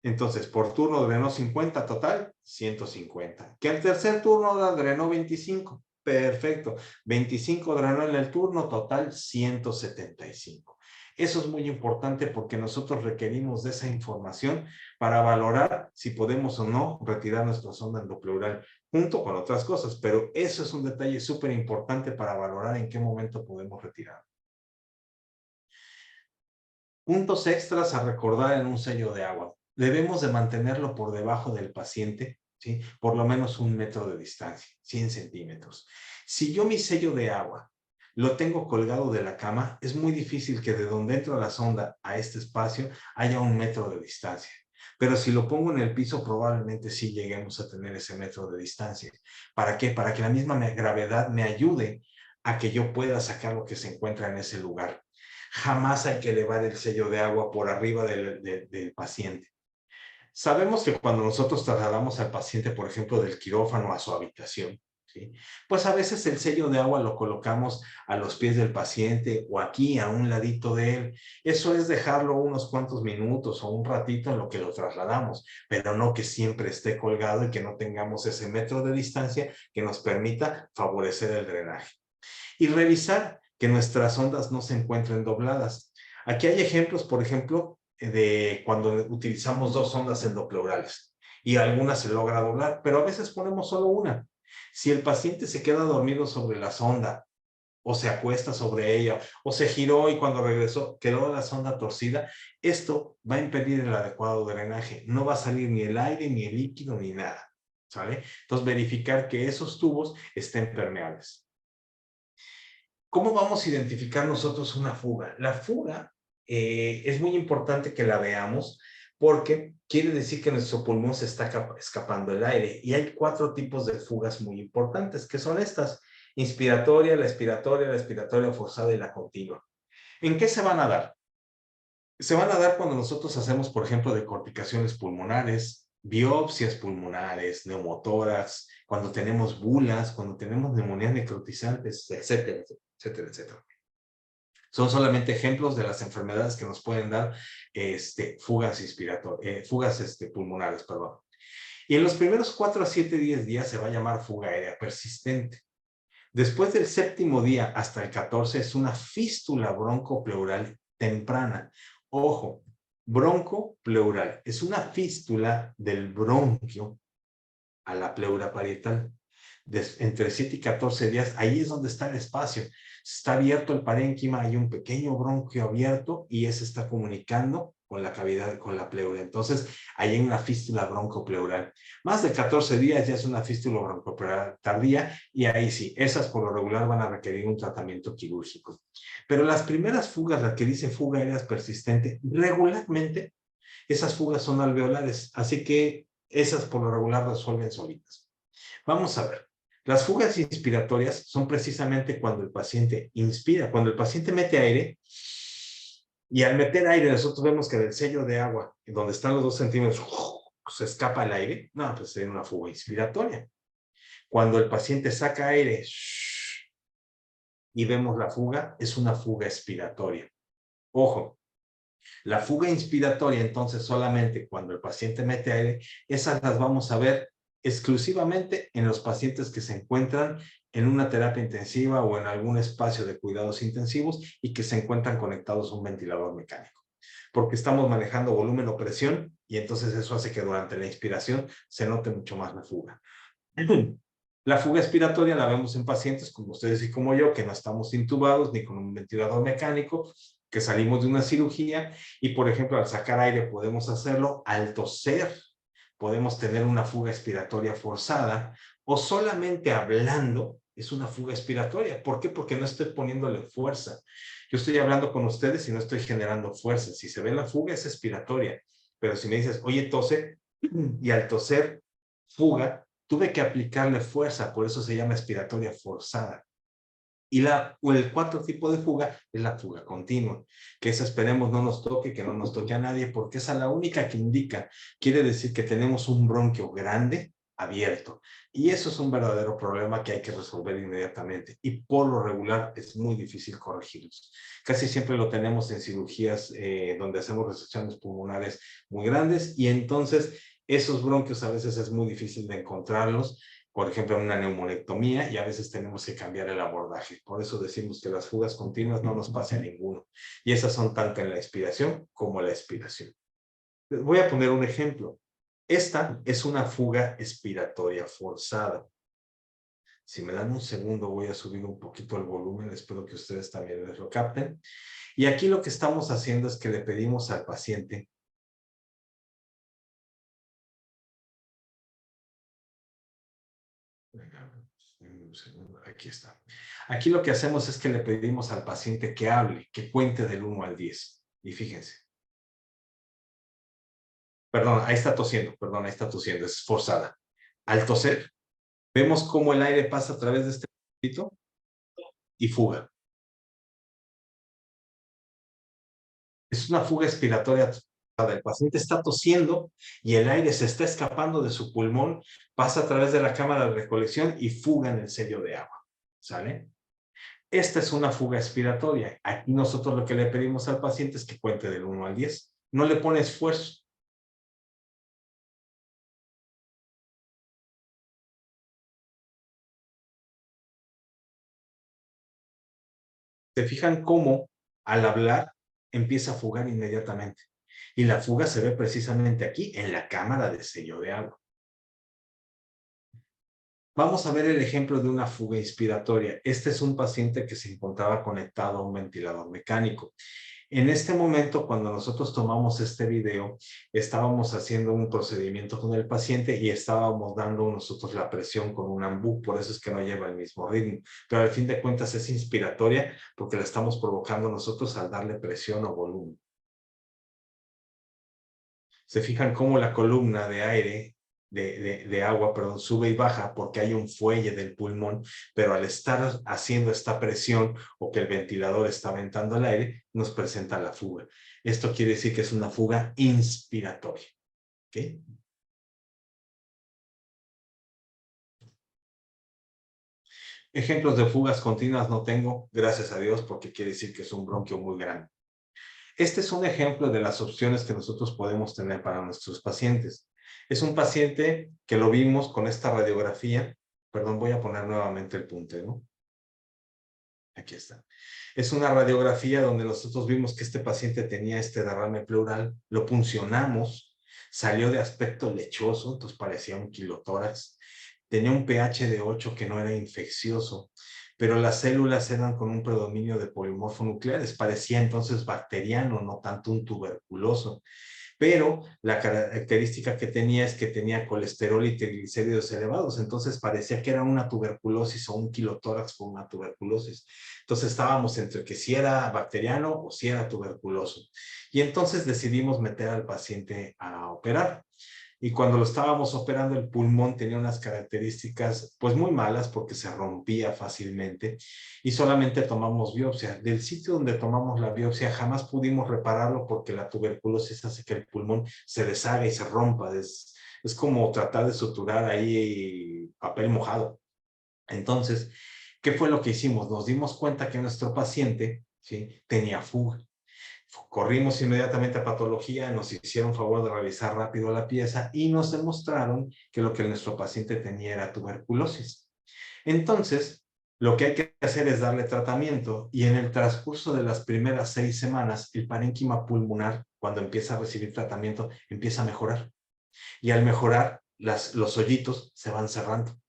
entonces por turno drenó 50, total, 150. Que al tercer turno drenó 25. Perfecto. 25 drenó en el turno, total, 175. Eso es muy importante porque nosotros requerimos de esa información para valorar si podemos o no retirar nuestra sonda endopleural junto con otras cosas, pero eso es un detalle súper importante para valorar en qué momento podemos retirar. Puntos extras a recordar en un sello de agua. Debemos de mantenerlo por debajo del paciente, ¿sí? Por lo menos 1 metro de distancia, 100 centímetros. Si yo mi sello de agua lo tengo colgado de la cama, es muy difícil que de donde entra la sonda a este espacio haya 1 metro de distancia. Pero si lo pongo en el piso, probablemente sí lleguemos a tener ese metro de distancia. ¿Para qué? Para que la misma gravedad me ayude a que yo pueda sacar lo que se encuentra en ese lugar. Jamás hay que elevar el sello de agua por arriba del paciente. Sabemos que cuando nosotros trasladamos al paciente, por ejemplo, del quirófano a su habitación, ¿sí? Pues a veces el sello de agua lo colocamos a los pies del paciente o aquí a un ladito de él. Eso es dejarlo unos cuantos minutos o un ratito en lo que lo trasladamos, pero no que siempre esté colgado y que no tengamos ese metro de distancia que nos permita favorecer el drenaje. Y revisar que nuestras ondas no se encuentren dobladas. Aquí hay ejemplos, por ejemplo, de cuando utilizamos 2 ondas endopleurales y alguna se logra doblar, pero a veces ponemos solo una. Si el paciente se queda dormido sobre la sonda o se acuesta sobre ella o se giró y cuando regresó quedó la sonda torcida, esto va a impedir el adecuado drenaje. No va a salir ni el aire, ni el líquido, ni nada. ¿Sale? Entonces, verificar que esos tubos estén permeables. ¿Cómo vamos a identificar nosotros una fuga? La fuga es muy importante que la veamos porque quiere decir que nuestro pulmón se está escapando el aire. Y hay 4 tipos de fugas muy importantes, que son estas. Inspiratoria, la expiratoria forzada y la continua. ¿En qué se van a dar? Se van a dar cuando nosotros hacemos, por ejemplo, decorticaciones pulmonares, biopsias pulmonares, neumotórax, cuando tenemos bulas, cuando tenemos neumonías necrotizantes, etcétera, etcétera, etcétera. Son solamente ejemplos de las enfermedades que nos pueden dar fugas pulmonares, perdón. Y en los primeros 4 a 7 días se va a llamar fuga aérea persistente. Después del 7º día hasta el 14 es una fístula broncopleural temprana. Ojo, broncopleural es una fístula del bronquio a la pleura parietal. Entre 7 y 14 días, ahí es donde está el espacio. Está abierto el parénquima, hay un pequeño bronquio abierto y ese está comunicando con la cavidad, con la pleura. Entonces, ahí hay una fístula broncopleural. Más de 14 días ya es una fístula broncopleural tardía y ahí sí, esas por lo regular van a requerir un tratamiento quirúrgico. Pero las primeras fugas, las que dice fuga aérea persistente, regularmente esas fugas son alveolares, así que esas por lo regular resuelven solitas. Vamos a ver. Las fugas inspiratorias son precisamente cuando el paciente inspira, cuando el paciente mete aire y al meter aire nosotros vemos que del sello de agua, donde están los 2 centímetros, se escapa el aire. No, pues sería una fuga inspiratoria. Cuando el paciente saca aire y vemos la fuga, es una fuga expiratoria. Ojo, la fuga inspiratoria, entonces, solamente cuando el paciente mete aire, esas las vamos a ver exclusivamente en los pacientes que se encuentran en una terapia intensiva o en algún espacio de cuidados intensivos y que se encuentran conectados a un ventilador mecánico. Porque estamos manejando volumen o presión y entonces eso hace que durante la inspiración se note mucho más la fuga. La fuga expiratoria la vemos en pacientes como ustedes y como yo, que no estamos intubados ni con un ventilador mecánico, que salimos de una cirugía y, por ejemplo, al sacar aire podemos hacerlo, al toser podemos tener una fuga expiratoria forzada o solamente hablando es una fuga expiratoria. ¿Por qué? Porque no estoy poniéndole fuerza. Yo estoy hablando con ustedes y no estoy generando fuerza. Si se ve la fuga es expiratoria, pero si me dices, oye, tose, y al toser, fuga, tuve que aplicarle fuerza, por eso se llama expiratoria forzada. Y el 4 tipo de fuga es la fuga continua, que esa esperemos no nos toque, que no nos toque a nadie, porque esa es la única que indica. Quiere decir que tenemos un bronquio grande abierto. Y eso es un verdadero problema que hay que resolver inmediatamente. Y por lo regular es muy difícil corregirlos. Casi siempre lo tenemos en cirugías donde hacemos resecciones pulmonares muy grandes y entonces esos bronquios a veces es muy difícil de encontrarlos, por ejemplo, en una neumonectomía, y a veces tenemos que cambiar el abordaje. Por eso decimos que las fugas continuas no nos pase a ninguno. Y esas son tanto en la inspiración como la expiración. Les voy a poner un ejemplo. Esta es una fuga expiratoria forzada. Si me dan un segundo, voy a subir un poquito el volumen. Espero que ustedes también les lo capten. Y aquí lo que estamos haciendo es que le pedimos al paciente aquí está. Aquí lo que hacemos es que le pedimos al paciente que hable, que cuente del 1 al 10. Y fíjense. Perdón, ahí está tosiendo, perdón, ahí está tosiendo, es forzada. Al toser, vemos cómo el aire pasa a través de este poquito y fuga. Es una fuga expiratoria. El paciente está tosiendo y el aire se está escapando de su pulmón, pasa a través de la cámara de recolección y fuga en el sello de agua. ¿Sale? Esta es una fuga expiratoria. Aquí nosotros lo que le pedimos al paciente es que cuente del 1 al 10. No le pone esfuerzo. Se fijan cómo al hablar empieza a fugar inmediatamente. Y la fuga se ve precisamente aquí, en la cámara de sello de agua. Vamos a ver el ejemplo de una fuga inspiratoria. Este es un paciente que se encontraba conectado a un ventilador mecánico. En este momento, cuando nosotros tomamos este video, estábamos haciendo un procedimiento con el paciente y estábamos dando nosotros la presión con un ambú, por eso es que no lleva el mismo ritmo. Pero al fin de cuentas es inspiratoria porque la estamos provocando nosotros al darle presión o volumen. Se fijan cómo la columna de aire de agua, perdón, sube y baja porque hay un fuelle del pulmón, pero al estar haciendo esta presión o que el ventilador está aventando el aire, nos presenta la fuga. Esto quiere decir que es una fuga inspiratoria. ¿Okay? Ejemplos de fugas continuas no tengo, gracias a Dios, porque quiere decir que es un bronquio muy grande. Este es un ejemplo de las opciones que nosotros podemos tener para nuestros pacientes. Es un paciente que lo vimos con esta radiografía. Perdón, voy a poner nuevamente el puntero. Aquí está. Es una radiografía donde nosotros vimos que este paciente tenía este derrame pleural, lo puncionamos, salió de aspecto lechoso, entonces parecía un quilotórax, tenía un pH de 8 que no era infeccioso, pero las células eran con un predominio de polimorfonucleares, parecía entonces bacteriano, no tanto un tuberculoso. Pero la característica que tenía es que tenía colesterol y triglicéridos elevados, entonces parecía que era una tuberculosis o un quilotórax con una tuberculosis. Entonces estábamos entre que si era bacteriano o si era tuberculoso. Y entonces decidimos meter al paciente a operar. Y cuando lo estábamos operando, el pulmón tenía unas características pues muy malas porque se rompía fácilmente y solamente tomamos biopsia. Del sitio donde tomamos la biopsia jamás pudimos repararlo porque la tuberculosis hace que el pulmón se deshaga y se rompa. Es como tratar de suturar ahí papel mojado. Entonces, ¿qué fue lo que hicimos? Nos dimos cuenta que nuestro paciente, ¿sí?, tenía fuga. Corrimos inmediatamente a patología, nos hicieron favor de revisar rápido la pieza y nos demostraron que lo que nuestro paciente tenía era tuberculosis. Entonces, lo que hay que hacer es darle tratamiento y en el transcurso de las primeras 6 semanas, el parénquima pulmonar, cuando empieza a recibir tratamiento, empieza a mejorar. Y al mejorar, los hoyitos se van cerrando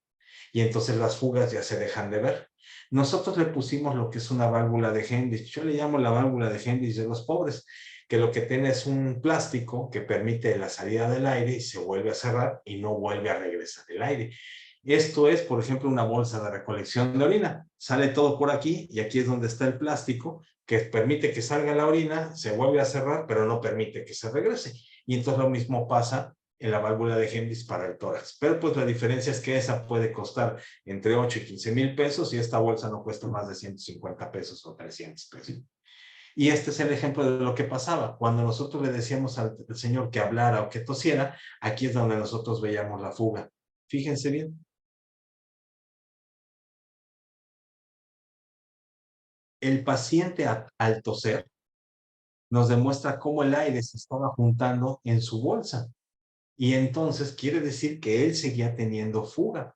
y entonces las fugas ya se dejan de ver. Nosotros le pusimos lo que es una válvula de Hendrix. Yo le llamo la válvula de Hendrix de los pobres, que lo que tiene es un plástico que permite la salida del aire y se vuelve a cerrar y no vuelve a regresar el aire. Esto es, por ejemplo, una bolsa de recolección de orina. Sale todo por aquí y aquí es donde está el plástico que permite que salga la orina, se vuelve a cerrar, pero no permite que se regrese. Y entonces lo mismo pasa en la válvula de Hendrix para el tórax. Pero pues la diferencia es que esa puede costar entre 8 y 15 mil pesos y esta bolsa no cuesta más de 150 pesos o 300 pesos. Y este es el ejemplo de lo que pasaba. Cuando nosotros le decíamos al señor que hablara o que tosiera, aquí es donde nosotros veíamos la fuga. Fíjense bien. El paciente al toser nos demuestra cómo el aire se estaba juntando en su bolsa. Y entonces quiere decir que él seguía teniendo fuga.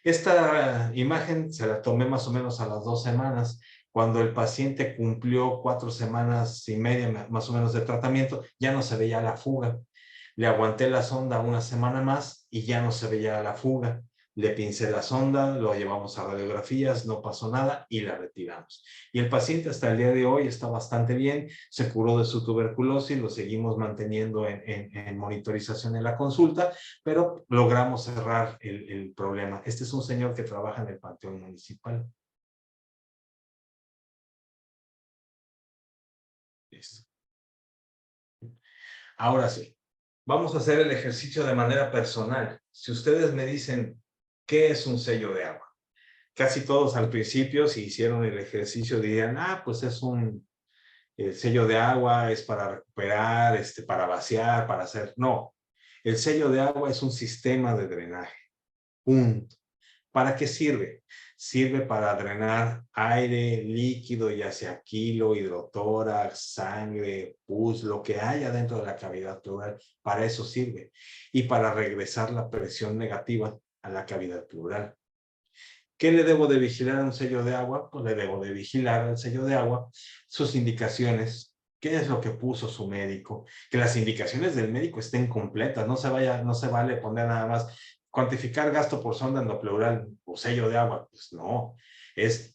Esta imagen se la tomé más o menos a las 2 semanas, cuando el paciente cumplió 4 semanas y media más o menos de tratamiento, ya no se veía la fuga. Le aguanté la sonda una semana más y ya no se veía la fuga. Le pincé la sonda, lo llevamos a radiografías, no pasó nada y la retiramos. Y el paciente hasta el día de hoy está bastante bien, se curó de su tuberculosis, lo seguimos manteniendo en monitorización en la consulta, pero logramos cerrar el problema. Este es un señor que trabaja en el Panteón Municipal. Listo. Ahora sí, vamos a hacer el ejercicio de manera personal. Si ustedes me dicen, ¿qué es un sello de agua? Casi todos al principio, si hicieron el ejercicio, dirían, pues es un sello de agua, es para recuperar, para vaciar, para hacer. No, el sello de agua es un sistema de drenaje. Punto. ¿Para qué sirve? Sirve para drenar aire líquido, ya sea kilo, hidrotórax, sangre, pus, lo que haya dentro de la cavidad pleural. Para eso sirve. Y para regresar la presión negativa a la cavidad pleural. ¿Qué le debo de vigilar a un sello de agua? Pues le debo de vigilar al sello de agua sus indicaciones. ¿Qué es lo que puso su médico? Que las indicaciones del médico estén completas. No se vale poner nada más cuantificar gasto por sonda endopleural o sello de agua. Pues no.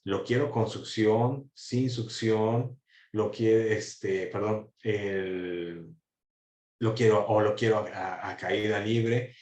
Lo quiero con succión, sin succión, lo quiero, perdón, lo quiero a caída libre.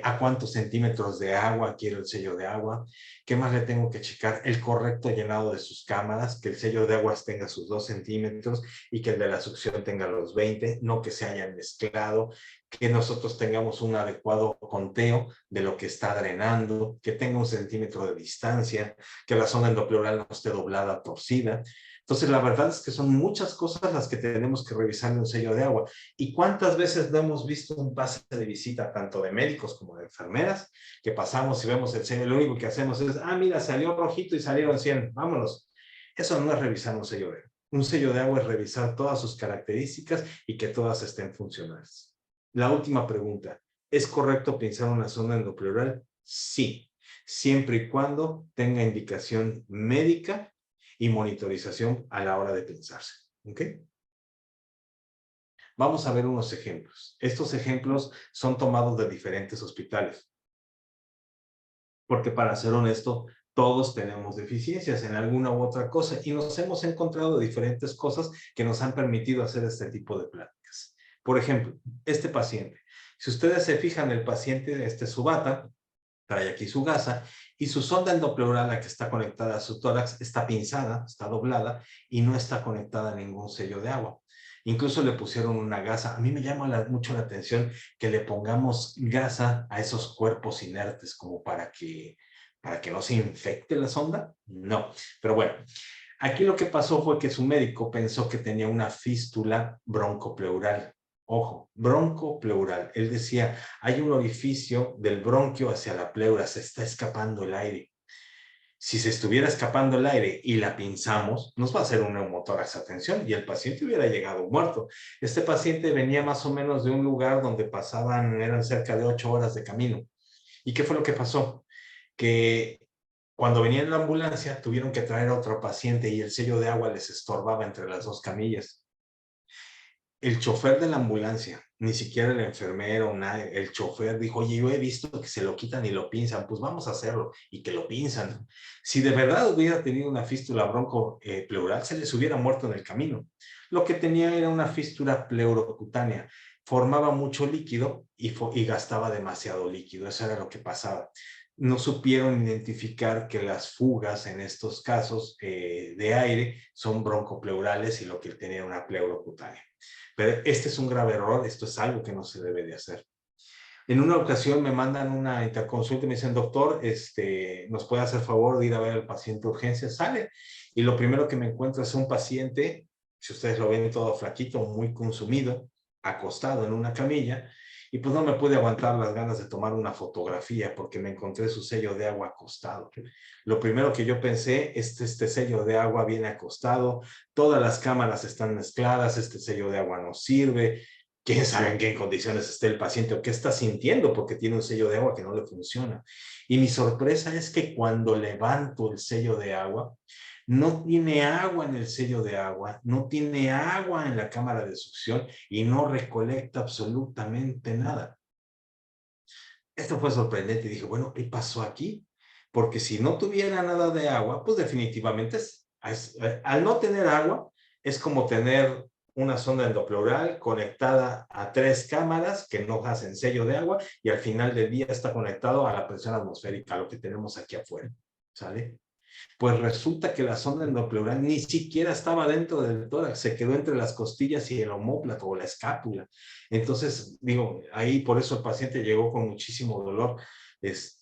a cuántos centímetros de agua quiero el sello de agua, qué más le tengo que checar, el correcto llenado de sus cámaras, que el sello de aguas tenga sus 2 centímetros y que el de la succión tenga los 20, no que se hayan mezclado, que nosotros tengamos un adecuado conteo de lo que está drenando, que tenga 1 centímetro de distancia, que la zona endopleural no esté doblada, torcida. Entonces, la verdad es que son muchas cosas las que tenemos que revisar en un sello de agua. ¿Y cuántas veces no hemos visto un pase de visita, tanto de médicos como de enfermeras, que pasamos y vemos el sello, lo único que hacemos es, mira, salió rojito y salieron 100, vámonos. Eso no es revisar un sello de agua. Un sello de agua es revisar todas sus características y que todas estén funcionales. La última pregunta, ¿es correcto pinzar una zona endopleural? Sí, siempre y cuando tenga indicación médica y monitorización a la hora de pinzarse. ¿Ok? Vamos a ver unos ejemplos. Estos ejemplos son tomados de diferentes hospitales. Porque para ser honesto, todos tenemos deficiencias en alguna u otra cosa y nos hemos encontrado diferentes cosas que nos han permitido hacer este tipo de pláticas. Por ejemplo, este paciente. Si ustedes se fijan, el paciente, su bata, trae aquí su gasa y su sonda endopleural, la que está conectada a su tórax, está pinzada, está doblada y no está conectada a ningún sello de agua. Incluso le pusieron una gasa. A mí me llama mucho la atención que le pongamos gasa a esos cuerpos inertes como para que no se infecte la sonda. No, pero bueno, aquí lo que pasó fue que su médico pensó que tenía una fístula broncopleural. Ojo, broncopleural. Él decía, hay un orificio del bronquio hacia la pleura, se está escapando el aire. Si se estuviera escapando el aire y la pinzamos, nos va a hacer un neumotórax, atención, y el paciente hubiera llegado muerto. Este paciente venía más o menos de un lugar donde eran cerca de 8 horas de camino. ¿Y qué fue lo que pasó? Que cuando venía en la ambulancia tuvieron que traer a otro paciente y el sello de agua les estorbaba entre las 2 camillas. El chofer de la ambulancia, ni siquiera el enfermero, nadie, el chofer dijo, oye, yo he visto que se lo quitan y lo pinzan, pues vamos a hacerlo, y que lo pinzan. Si de verdad hubiera tenido una fístula broncopleural, se les hubiera muerto en el camino. Lo que tenía era una fístula pleurocutánea, formaba mucho líquido y gastaba demasiado líquido, eso era lo que pasaba. No supieron identificar que las fugas en estos casos de aire son broncopleurales y lo que tenía era una pleurocutánea. Pero este es un grave error, esto es algo que no se debe de hacer. En una ocasión me mandan una interconsulta y me dicen, doctor, ¿nos puede hacer favor de ir a ver al paciente de urgencia? Sale. Y lo primero que me encuentro es un paciente, si ustedes lo ven todo flaquito, muy consumido, acostado en una camilla, y pues no me pude aguantar las ganas de tomar una fotografía porque me encontré su sello de agua acostado. Lo primero que yo pensé es este sello de agua viene acostado, todas las cámaras están mezcladas, este sello de agua no sirve, quién sabe en qué condiciones esté el paciente o qué está sintiendo porque tiene un sello de agua que no le funciona. Y mi sorpresa es que cuando levanto el sello de agua, no tiene agua en el sello de agua, no tiene agua en la cámara de succión y no recolecta absolutamente nada. Esto fue sorprendente y dije, bueno, ¿qué pasó aquí? Porque si no tuviera nada de agua, pues definitivamente al no tener agua, es como tener una sonda endopleural conectada a 3 cámaras que no hacen sello de agua y al final del día está conectado a la presión atmosférica, lo que tenemos aquí afuera, ¿sale? Pues resulta que la sonda endopleural ni siquiera estaba dentro del tórax, se quedó entre las costillas y el omóplato o la escápula. Entonces, digo, ahí por eso el paciente llegó con muchísimo dolor.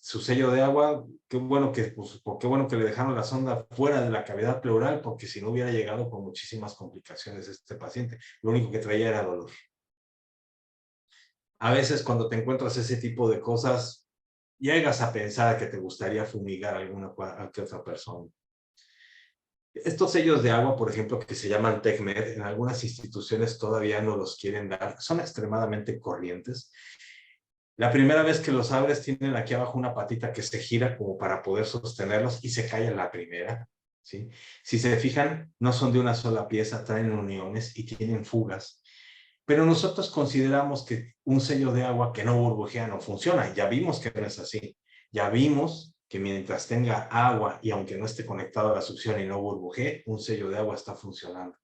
Su sello de agua, pues, qué bueno que le dejaron la sonda fuera de la cavidad pleural, porque si no hubiera llegado con muchísimas complicaciones este paciente. Lo único que traía era dolor. A veces cuando te encuentras ese tipo de cosas, llegas a pensar que te gustaría fumigar a alguna que otra persona. Estos sellos de agua, por ejemplo, que se llaman TECMED, en algunas instituciones todavía no los quieren dar, son extremadamente corrientes. La primera vez que los abres tienen aquí abajo una patita que se gira como para poder sostenerlos y se cae en la primera, ¿sí? Si se fijan, no son de una sola pieza, traen uniones y tienen fugas. Pero nosotros consideramos que un sello de agua que no burbujea no funciona. Ya vimos que no es así. Ya vimos que mientras tenga agua y aunque no esté conectado a la succión y no burbujee, un sello de agua está funcionando.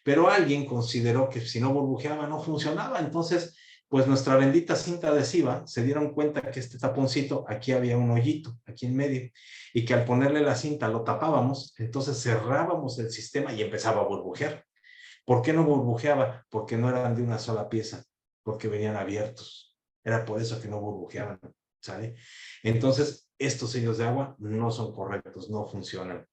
Pero alguien consideró que si no burbujeaba no funcionaba, entonces Pues nuestra bendita cinta adhesiva se dieron cuenta que este taponcito, aquí había un hoyito, aquí en medio, y que al ponerle la cinta lo tapábamos, entonces cerrábamos el sistema y empezaba a burbujear. ¿Por qué no burbujeaba? Porque no eran de una sola pieza, porque venían abiertos. Era por eso que no burbujeaban, ¿sale? Entonces, estos sellos de agua no son correctos, no funcionan.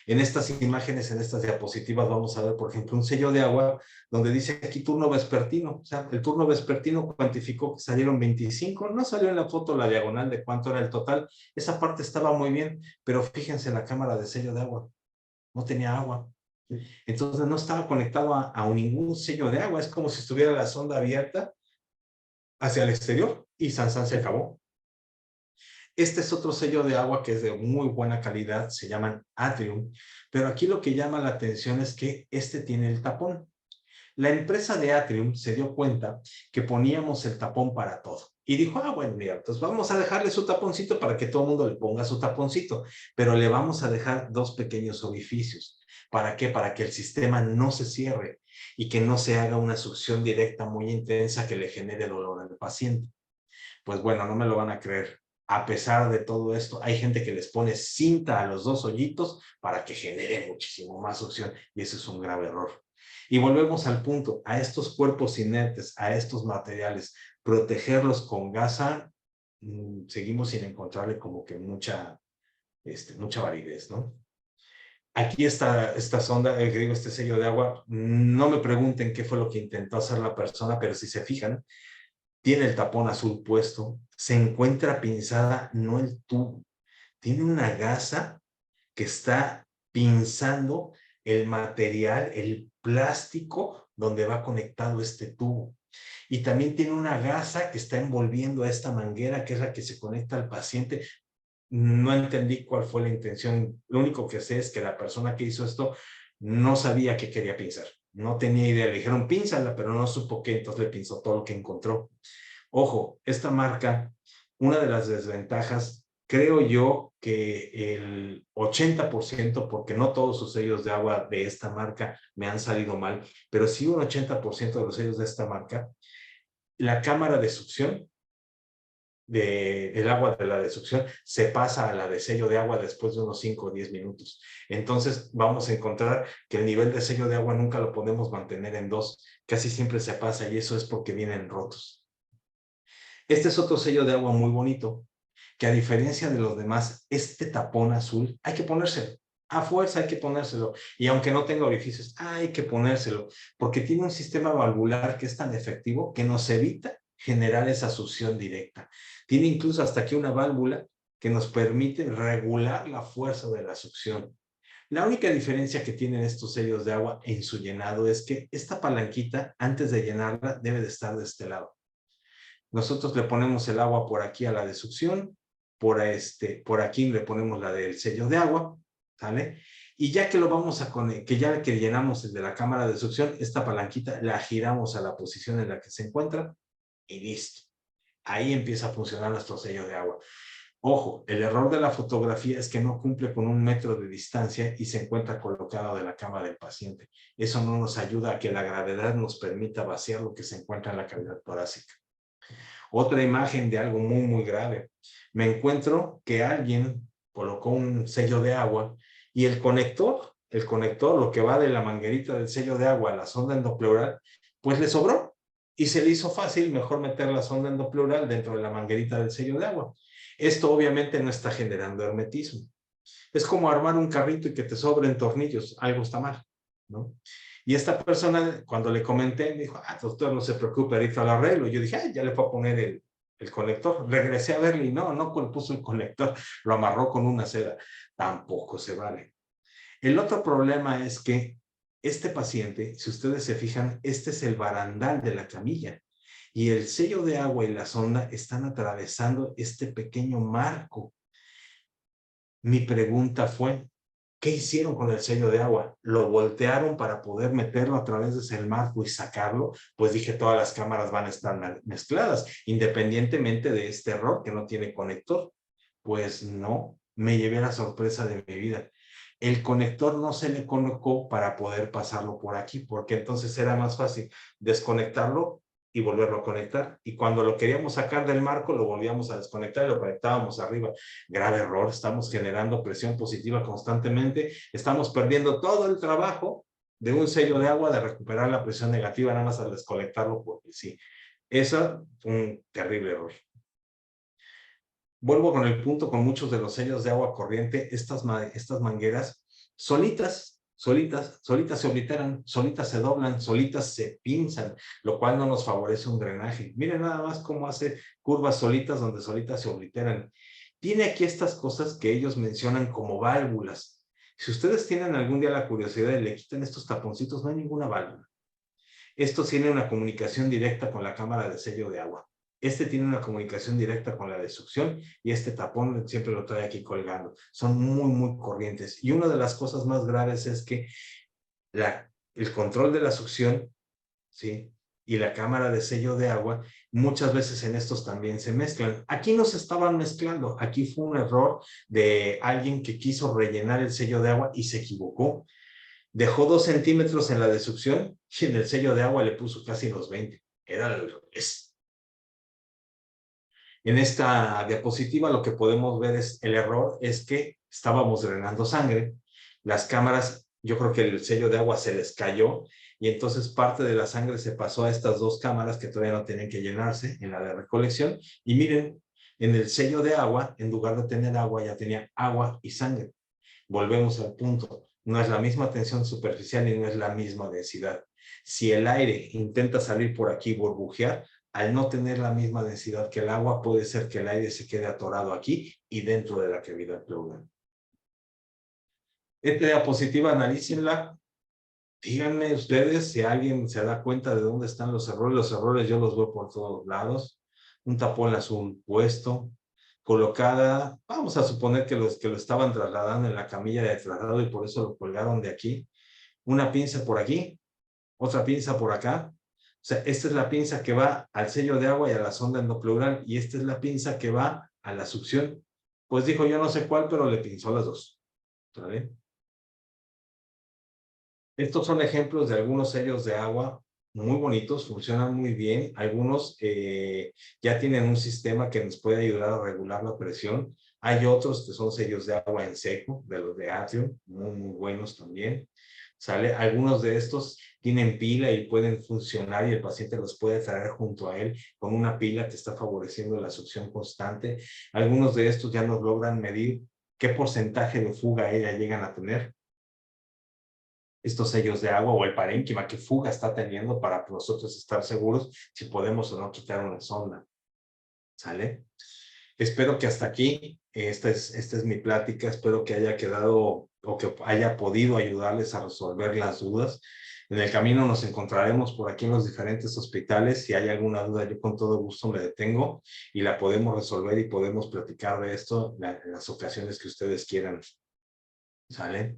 En estas imágenes, en estas diapositivas, vamos a ver, por ejemplo, un sello de agua donde dice aquí turno vespertino. O sea, el turno vespertino cuantificó que salieron 25. No salió en la foto la diagonal de cuánto era el total. Esa parte estaba muy bien, pero fíjense la cámara de sello de agua. No tenía agua. Entonces no estaba conectado a ningún sello de agua. Es como si estuviera la sonda abierta hacia el exterior y San se acabó. Este es otro sello de agua que es de muy buena calidad, se llaman Atrium, pero aquí lo que llama la atención es que este tiene el tapón. La empresa de Atrium se dio cuenta que poníamos el tapón para todo. Y dijo, bueno, mira, entonces vamos a dejarle su taponcito para que todo el mundo le ponga su taponcito, pero le vamos a dejar dos pequeños orificios. ¿Para qué? Para que el sistema no se cierre y que no se haga una succión directa muy intensa que le genere dolor al paciente. Pues bueno, no me lo van a creer. A pesar de todo esto, hay gente que les pone cinta a los dos hoyitos para que genere muchísimo más succión y eso es un grave error. Y volvemos al punto, a estos cuerpos inertes, a estos materiales, protegerlos con gasa, seguimos sin encontrarle como que mucha validez, ¿no? Aquí está esta sonda, digo, este sello de agua, no me pregunten qué fue lo que intentó hacer la persona, pero si se fijan, tiene el tapón azul puesto, se encuentra pinzada, no el tubo, tiene una gasa que está pinzando el material, el plástico donde va conectado este tubo. Y también tiene una gasa que está envolviendo a esta manguera que es la que se conecta al paciente. No entendí cuál fue la intención. Lo único que sé es que la persona que hizo esto no sabía qué quería pinzar. No tenía idea. Le dijeron pínzala, pero no supo qué, entonces le pinzó todo lo que encontró. Ojo, esta marca, una de las desventajas, creo yo que el 80%, porque no todos sus sellos de agua de esta marca me han salido mal, pero sí un 80% de los sellos de esta marca, la cámara de succión del agua de la de succión se pasa a la de sello de agua después de unos 5 o 10 minutos. Entonces vamos a encontrar que el nivel de sello de agua nunca lo podemos mantener en 2, casi siempre se pasa y eso es porque vienen rotos. Este es otro sello de agua muy bonito, que a diferencia de los demás, este tapón azul hay que ponérselo. A fuerza hay que ponérselo. Y aunque no tenga orificios, hay que ponérselo, porque tiene un sistema valvular que es tan efectivo que nos evita generar esa succión directa. Tiene incluso hasta aquí una válvula que nos permite regular la fuerza de la succión. La única diferencia que tienen estos sellos de agua en su llenado es que esta palanquita, antes de llenarla, debe de estar de este lado. Nosotros le ponemos el agua por aquí a la de succión, por aquí le ponemos la del sello de agua, ¿sale? Y ya que lo vamos a que ya que llenamos el de la cámara de succión, esta palanquita la giramos a la posición en la que se encuentra y listo. Ahí empieza a funcionar nuestro sello de agua. Ojo, el error de la fotografía es que no cumple con 1 metro de distancia y se encuentra colocado de la cama del paciente. Eso no nos ayuda a que la gravedad nos permita vaciar lo que se encuentra en la cavidad torácica. Otra imagen de algo muy, muy grave. Me encuentro que alguien colocó un sello de agua y el conector, lo que va de la manguerita del sello de agua a la sonda endopleural, pues le sobró y se le hizo fácil mejor meter la sonda endopleural dentro de la manguerita del sello de agua. Esto obviamente no está generando hermetismo. Es como armar un carrito y que te sobren tornillos, algo está mal, ¿no? Y esta persona, cuando le comenté, me dijo, doctor, no se preocupe, ahorita lo arreglo. Yo dije, ya le puedo poner el conector. Regresé a verle y no puso el conector, lo amarró con una seda. Tampoco se vale. El otro problema es que este paciente, si ustedes se fijan, este es el barandal de la camilla y el sello de agua y la sonda están atravesando este pequeño marco. Mi pregunta fue, ¿qué hicieron con el sello de agua? ¿Lo voltearon para poder meterlo a través de ese marco y sacarlo? Pues dije, todas las cámaras van a estar mezcladas, independientemente de este error que no tiene conector. Pues no, me llevé la sorpresa de mi vida. El conector no se le colocó para poder pasarlo por aquí, porque entonces era más fácil desconectarlo y volverlo a conectar. Y cuando lo queríamos sacar del marco, lo volvíamos a desconectar y lo conectábamos arriba. Grave error, estamos generando presión positiva constantemente, estamos perdiendo todo el trabajo de un sello de agua de recuperar la presión negativa nada más al desconectarlo, porque sí. Eso fue un terrible error. Vuelvo con el punto, con muchos de los sellos de agua corriente, estas mangueras solitas se obliteran, solitas se doblan, solitas se pinzan, lo cual no nos favorece un drenaje. Miren nada más cómo hace curvas solitas donde solitas se obliteran. Tiene aquí estas cosas que ellos mencionan como válvulas. Si ustedes tienen algún día la curiosidad y le quitan estos taponcitos, no hay ninguna válvula. Esto tiene una comunicación directa con la cámara de sello de agua. Este tiene una comunicación directa con la de succión y este tapón siempre lo trae aquí colgando. Son muy corrientes. Y una de las cosas más graves es que el control de la succión, ¿sí?, y la cámara de sello de agua, muchas veces en estos también se mezclan. Aquí no se estaban mezclando. Aquí fue un error de alguien que quiso rellenar el sello de agua y se equivocó. Dejó 2 centímetros en la de succión y en el sello de agua le puso casi los 20. Era al revés. En esta diapositiva lo que podemos ver es el error, es que estábamos drenando sangre. Las cámaras, yo creo que el sello de agua se les cayó y entonces parte de la sangre se pasó a estas 2 cámaras que todavía no tenían que llenarse en la de recolección. Y miren, en el sello de agua, en lugar de tener agua, ya tenía agua y sangre. Volvemos al punto. No es la misma tensión superficial y no es la misma densidad. Si el aire intenta salir por aquí y burbujear, al no tener la misma densidad que el agua, puede ser que el aire se quede atorado aquí y dentro de la cavidad pleural. Esta diapositiva, analícenla. Díganme ustedes si alguien se da cuenta de dónde están los errores. Los errores yo los veo por todos lados. Un tapón azul puesto, colocada, vamos a suponer que los que lo estaban trasladando en la camilla de traslado y por eso lo colgaron de aquí. Una pinza por aquí, otra pinza por acá. O sea, esta es la pinza que va al sello de agua y a la sonda endopleural y esta es la pinza que va a la succión. Pues dijo, yo no sé cuál, pero le pinzó las dos. ¿Vale? Estos son ejemplos de algunos sellos de agua muy bonitos, funcionan muy bien. Algunos ya tienen un sistema que nos puede ayudar a regular la presión. Hay otros que son sellos de agua en seco, de los de Atrium, muy buenos también. ¿Sale? Algunos de estos tienen pila y pueden funcionar y el paciente los puede traer junto a él con una pila que está favoreciendo la succión constante. Algunos de estos ya nos logran medir qué porcentaje de fuga ella llegan a tener. Estos sellos de agua o el parénquima, qué fuga está teniendo para nosotros estar seguros si podemos o no quitar una sonda. ¿Sale? Espero que hasta aquí, esta es mi plática, espero que haya quedado o que haya podido ayudarles a resolver las dudas. En el camino nos encontraremos por aquí en los diferentes hospitales. Si hay alguna duda, yo con todo gusto me detengo y la podemos resolver y podemos platicar de esto en las ocasiones que ustedes quieran. ¿Sale?